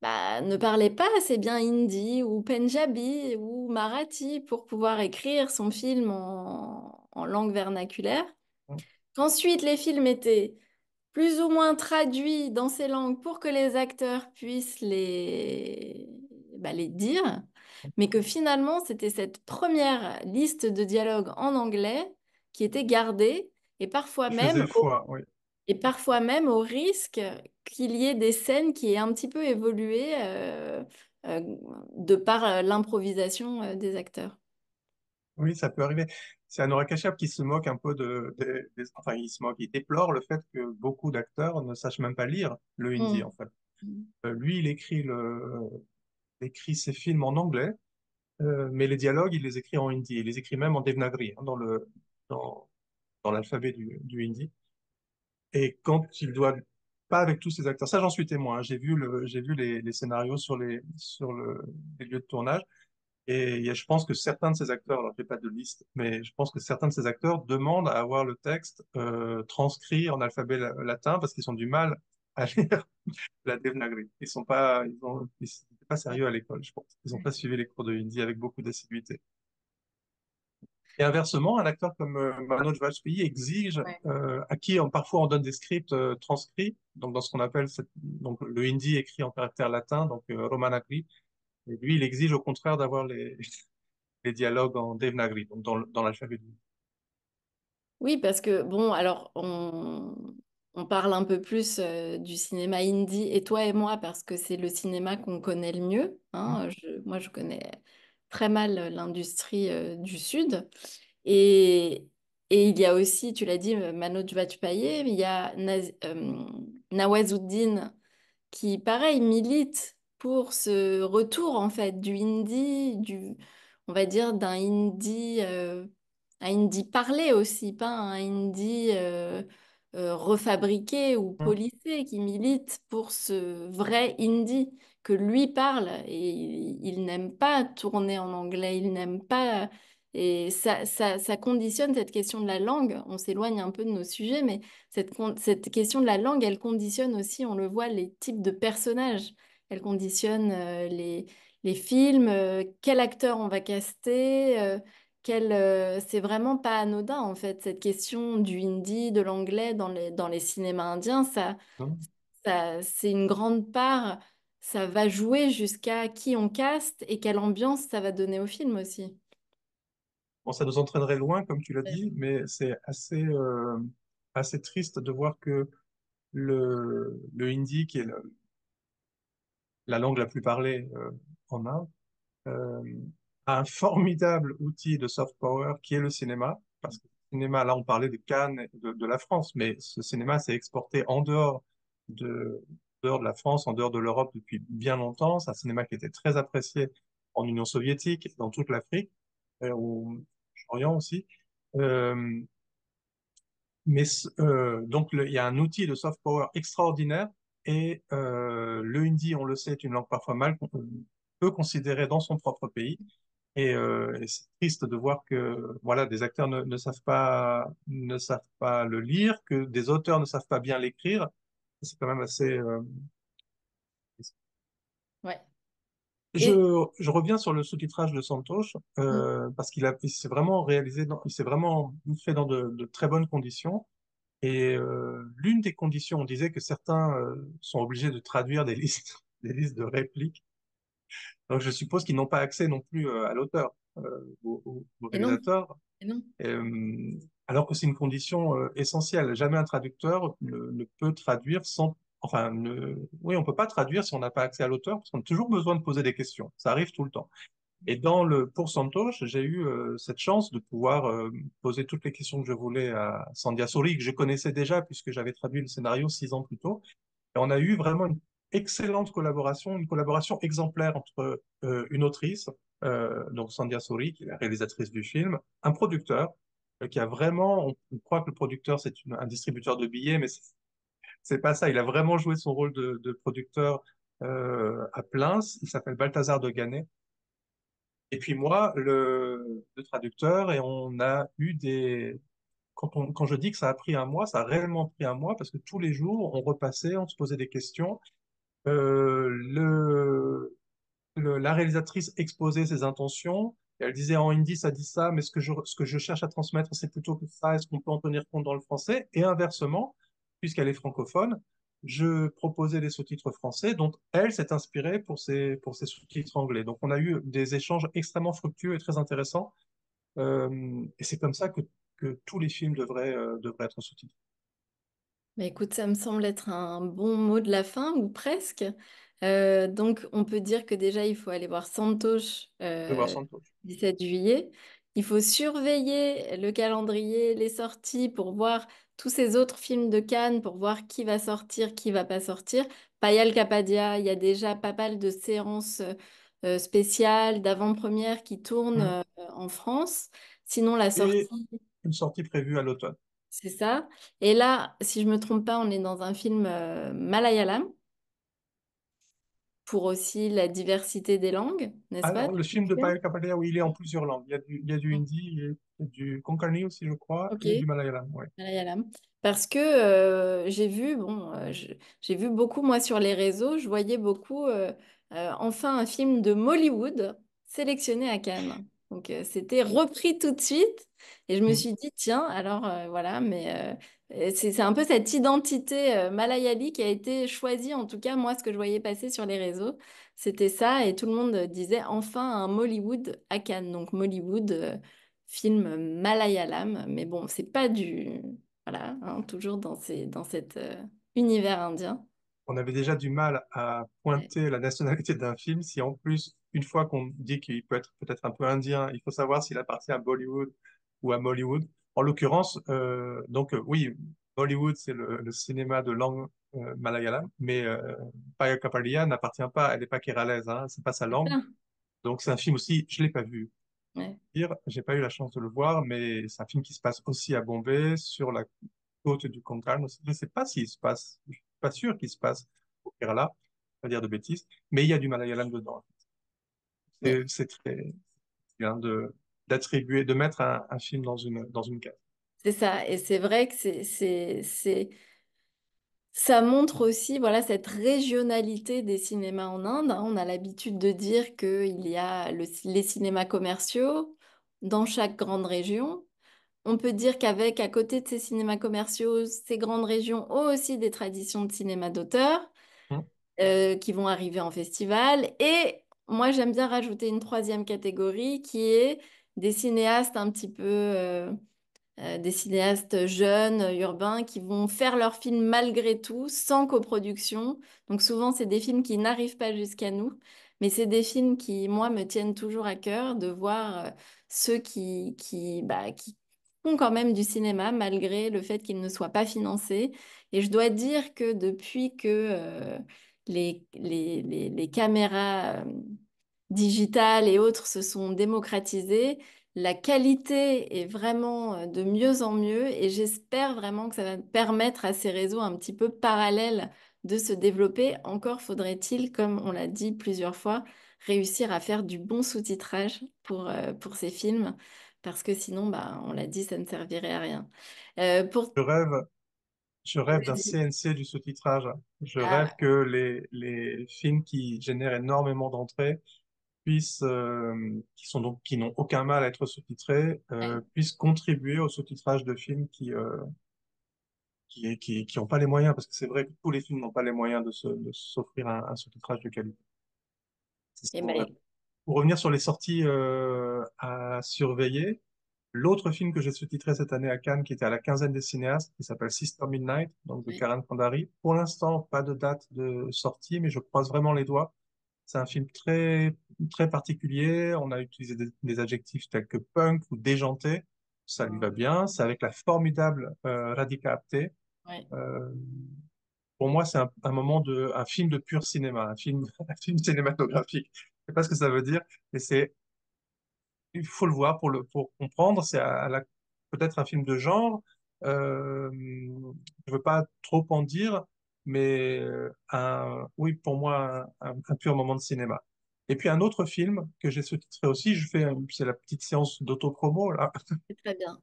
bah, ne parlait pas assez bien hindi ou punjabi ou marathi pour pouvoir écrire son film en langue vernaculaire. Qu'ensuite, les films étaient plus ou moins traduits dans ces langues pour que les acteurs puissent les dire, mais que finalement, c'était cette première liste de dialogues en anglais qui était gardée, et parfois Je même faisais foi, oui. et parfois même au risque qu'il y ait des scènes qui aient un petit peu évolué euh, de par l'improvisation des acteurs. Oui, ça peut arriver. C'est Anurag Kashyap qui se moque un peu enfin, il se moque, il déplore le fait que beaucoup d'acteurs ne sachent même pas lire le hindi, Mm. en fait. Lui, il écrit ses films en anglais, mais les dialogues, il les écrit en hindi. Il les écrit même en Devanagari, hein, dans, dans l'alphabet du hindi. Et quand il doit, pas avec tous ces acteurs, ça j'en suis témoin, hein. J'ai vu les scénarios les lieux de tournage. Et je pense que certains de ces acteurs, alors j'ai pas de liste, mais je pense que certains de ces acteurs demandent à avoir le texte transcrit en alphabet latin parce qu'ils ont du mal à lire la Devanagari. Ils étaient pas sérieux à l'école, je pense. Ils n'ont pas suivi les cours de hindi avec beaucoup d'assiduité. Et inversement, un acteur comme Manoj Vajpayee exige, Ouais. à qui parfois on donne des scripts transcrits, donc dans ce qu'on appelle donc le hindi écrit en caractère latin, donc Romanakri. Et lui, il exige au contraire d'avoir les dialogues en Devanagari, donc dans l'alphabet du. Oui, parce que, bon, alors, on parle un peu plus du cinéma indie, et toi et moi, parce que c'est le cinéma qu'on connaît le mieux, hein. Moi, je connais très mal l'industrie du Sud. Et, et il y a aussi, tu l'as dit, Manoj Vajpayee, mais il y a Nawazuddin qui, pareil, milite pour ce retour, en fait, du hindi, on va dire, d'un hindi, un hindi parlé aussi, pas un hindi refabriqué ou Hum. policé, qui milite pour ce vrai hindi que lui parle. Et il n'aime pas tourner en anglais, il n'aime pas... Et ça conditionne cette question de la langue. On s'éloigne un peu de nos sujets, mais cette question de la langue, elle conditionne aussi, on le voit, les types de personnages. Elle conditionne les films, quel acteur on va caster, c'est vraiment pas anodin en fait, cette question du hindi, de l'anglais dans les cinémas indiens, Hum. c'est une grande part, ça va jouer jusqu'à qui on caste et quelle ambiance ça va donner au film aussi. Bon, ça nous entraînerait loin, comme tu l'as Ouais. dit, mais c'est assez triste de voir que le hindi, qui est la langue la plus parlée en Inde, euh, a un formidable outil de soft power qui est le cinéma. Parce que le cinéma, là, on parlait de Cannes, et de la France, mais ce cinéma s'est exporté de, en dehors de la France, en dehors de l'Europe depuis bien longtemps. C'est un cinéma qui était très apprécié en Union soviétique, dans toute l'Afrique, au Orient aussi. Euh, donc, il y a un outil de soft power extraordinaire et le hindi, on le sait, est une langue parfois peu considérée dans son propre pays. Et c'est triste de voir que voilà, des acteurs ne savent pas le lire, que des auteurs ne savent pas bien l'écrire. C'est quand même assez. Ouais. Je, Et, je reviens sur le sous-titrage de Santosh parce il s'est vraiment réalisé, il s'est vraiment fait dans de très bonnes conditions. Et l'une des conditions, on disait que certains sont obligés de traduire des listes, des listes de répliques. Donc je suppose qu'ils n'ont pas accès non plus à l'auteur, au et non, réalisateur. et non. Euh, alors que c'est une condition essentielle. Jamais un traducteur ne peut traduire sans... Enfin, oui, on peut pas traduire si on n'a pas accès à l'auteur, parce qu'on a toujours besoin de poser des questions. Ça arrive tout le temps. Et pour Santosh, j'ai eu cette chance de pouvoir poser toutes les questions que je voulais à Sandhya Suri, que je connaissais déjà puisque j'avais traduit le scénario 6 ans plus tôt. Et on a eu vraiment une excellente collaboration, une collaboration exemplaire entre une autrice, donc Sandhya Suri, qui est la réalisatrice du film, un producteur, qui a vraiment, on croit que le producteur c'est un distributeur de billets, mais c'est pas ça. Il a vraiment joué son rôle de producteur à plein. Il s'appelle Balthazar de Gannet. Et puis moi, le traducteur, et on a eu quand je dis que ça a pris un mois, ça a réellement pris un mois parce que tous les jours, on repassait, on se posait des questions. Le, la réalisatrice exposait ses intentions. Et elle disait en hindi, ça dit ça, mais ce que je cherche à transmettre, c'est plutôt que ça. Est-ce qu'on peut en tenir compte dans le français? Et inversement, puisqu'elle est francophone, je proposais des sous-titres français, dont elle s'est inspirée pour ses sous-titres anglais. Donc on a eu des échanges extrêmement fructueux et très intéressants. Et c'est comme ça que tous les films devraient être sous-titrés. Bah, écoute, ça me semble être un bon mot de la fin, ou presque. Donc, on peut dire que déjà, il faut aller voir Santosh De voir Santos. 17 juillet. Il faut surveiller le calendrier, les sorties pour voir tous ces autres films de Cannes, pour voir qui va sortir, qui va pas sortir. Payal Capadia, il y a déjà pas mal de séances spéciales d'avant-première qui tournent Hmm. en France. Sinon, la Et sortie. une sortie prévue à l'automne. C'est ça. Et là, si je me trompe pas, on est dans un film malayalam pour aussi la diversité des langues, n'est-ce pas? Alors, le Tu film de te souviens. Payal Kapadia, oui, il est en plusieurs langues. Il y a du hindi, et du konkani aussi, je crois, Ok. et du malayalam. Ouais. Malayalam. Parce que j'ai vu, bon, j'ai vu beaucoup, moi, sur les réseaux, je voyais beaucoup, enfin, un film de Mollywood sélectionné à Cannes. Donc, c'était repris tout de suite. Et je me Hmm. suis dit, tiens, alors voilà, mais c'est un peu cette identité malayali qui a été choisie, en tout cas, moi, ce que je voyais passer sur les réseaux, c'était ça. Et tout le monde disait, enfin, un Mollywood à Cannes. Donc, Mollywood. Film malayalam, mais bon, c'est pas du... Voilà, hein, toujours dans cet univers indien. On avait déjà du mal à Ouais. pointer la nationalité d'un film si en plus, une fois qu'on dit qu'il peut être peut-être un peu indien, il faut savoir s'il appartient à Bollywood ou à Mollywood. En l'occurrence, oui, Bollywood, c'est le cinéma de langue malayalam, mais Paya Kapadia n'appartient pas, elle n'est pas kéralaise, hein, c'est pas sa C'est langue. ça. Donc c'est un film aussi, je l'ai pas vu. Ouais. Dire, j'ai pas eu la chance de le voir, mais c'est un film qui se passe aussi à Bombay, sur la côte du Konkan. Je ne sais pas s'il se passe, je suis pas sûr qu'il se passe au Kerala, pas dire de bêtises, mais il y a du malayalam dedans. Mais C'est très bien d'attribuer, de mettre un film dans une case. c'est ça, et c'est vrai que ça montre aussi voilà, cette régionalité des cinémas en Inde, hein. On a l'habitude de dire qu'il y a les cinémas commerciaux dans chaque grande région. On peut dire qu'avec, à côté de ces cinémas commerciaux, ces grandes régions ont aussi des traditions de cinéma d'auteur Hum. qui vont arriver en festival. Et moi, j'aime bien rajouter une troisième catégorie qui est des cinéastes un petit peu, des cinéastes jeunes, urbains, qui vont faire leurs films malgré tout, sans coproduction. Donc souvent, c'est des films qui n'arrivent pas jusqu'à nous, mais c'est des films qui, moi, me tiennent toujours à cœur de voir ceux qui font quand même du cinéma, malgré le fait qu'ils ne soient pas financés. Et je dois dire que depuis que les caméras digitales et autres se sont démocratisées, la qualité est vraiment de mieux en mieux et j'espère vraiment que ça va permettre à ces réseaux un petit peu parallèles de se développer. Encore faudrait-il, comme on l'a dit plusieurs fois, réussir à faire du bon sous-titrage pour ces films parce que sinon, bah, on l'a dit, ça ne servirait à rien. Pour... Je rêve, je rêve d'un Vas-y. CNC du sous-titrage. Je rêve Ah, que les films qui génèrent énormément d'entrées qui sont donc, qui n'ont aucun mal à être sous-titrés, ouais. puissent contribuer au sous-titrage de films qui n'ont pas les moyens, parce que c'est vrai que tous les films n'ont pas les moyens de s'offrir un sous-titrage de qualité. C'est ça Et mon rêve. ben, Pour revenir sur les sorties à surveiller, l'autre film que j'ai sous-titré cette année à Cannes, qui était à la quinzaine des cinéastes, qui s'appelle Sister Midnight, donc de ouais. Karan Pandari. Pour l'instant, pas de date de sortie, mais je croise vraiment les doigts. C'est un film très particulier. On a utilisé des adjectifs tels que punk ou déjanté. Ça lui va bien. C'est avec la formidable Radhika Apte. Ouais. Euh, pour moi, c'est un film de pur cinéma, un film cinématographique. Je sais pas ce que ça veut dire, mais il faut le voir pour comprendre. Peut-être un film de genre. Je veux pas trop en dire, mais oui, pour moi, un pur moment de cinéma. Et puis un autre film que j'ai sous-titré aussi, c'est la petite séance d'autopromo là. C'est très bien.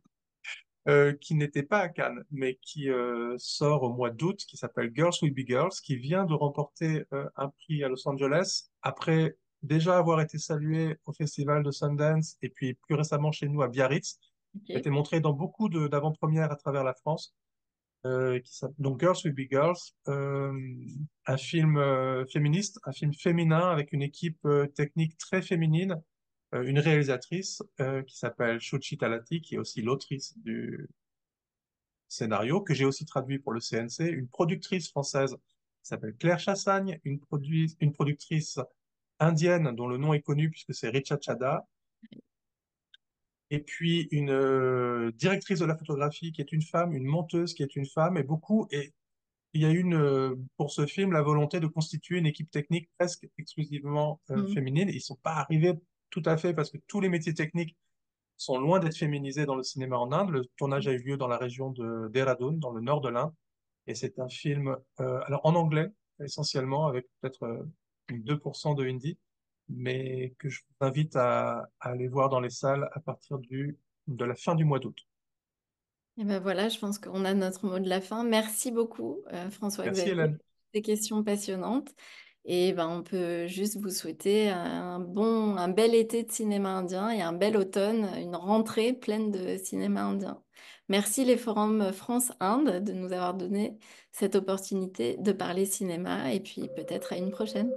qui n'était pas à Cannes, mais qui sort au mois d'août, qui s'appelle Girls Will Be Girls, qui vient de remporter un prix à Los Angeles, après déjà avoir été salué au festival de Sundance, et puis plus récemment chez nous à Biarritz, a Ok. été montré dans beaucoup d'avant-premières à travers la France. Donc Girls Will Be Girls, un film féministe, un film féminin avec une équipe technique très féminine, une réalisatrice qui s'appelle Shuchi Talati, qui est aussi l'autrice du scénario, que j'ai aussi traduit pour le CNC, une productrice française qui s'appelle Claire Chassagne, une productrice indienne dont le nom est connu puisque c'est Richa Chadha, et puis une directrice de la photographie qui est une femme, une monteuse qui est une femme, et il y a pour ce film la volonté de constituer une équipe technique presque exclusivement Mm. féminine. Ils sont pas arrivés tout à fait parce que tous les métiers techniques sont loin d'être féminisés dans le cinéma en Inde. Le tournage a eu lieu dans la région de Dehradun, dans le nord de l'Inde. Et c'est un film, alors en anglais, essentiellement, avec peut-être 2% de hindi, mais que je vous invite à aller voir dans les salles à partir de la fin du mois d'août. Et ben voilà, je pense qu'on a notre mot de la fin. Merci beaucoup, Merci François-Xavier, Hélène. pour ces questions passionnantes. Et ben, on peut juste vous souhaiter un bel été de cinéma indien et un bel automne, une rentrée pleine de cinéma indien. Merci les forums France-Inde de nous avoir donné cette opportunité de parler cinéma et puis peut-être à une prochaine.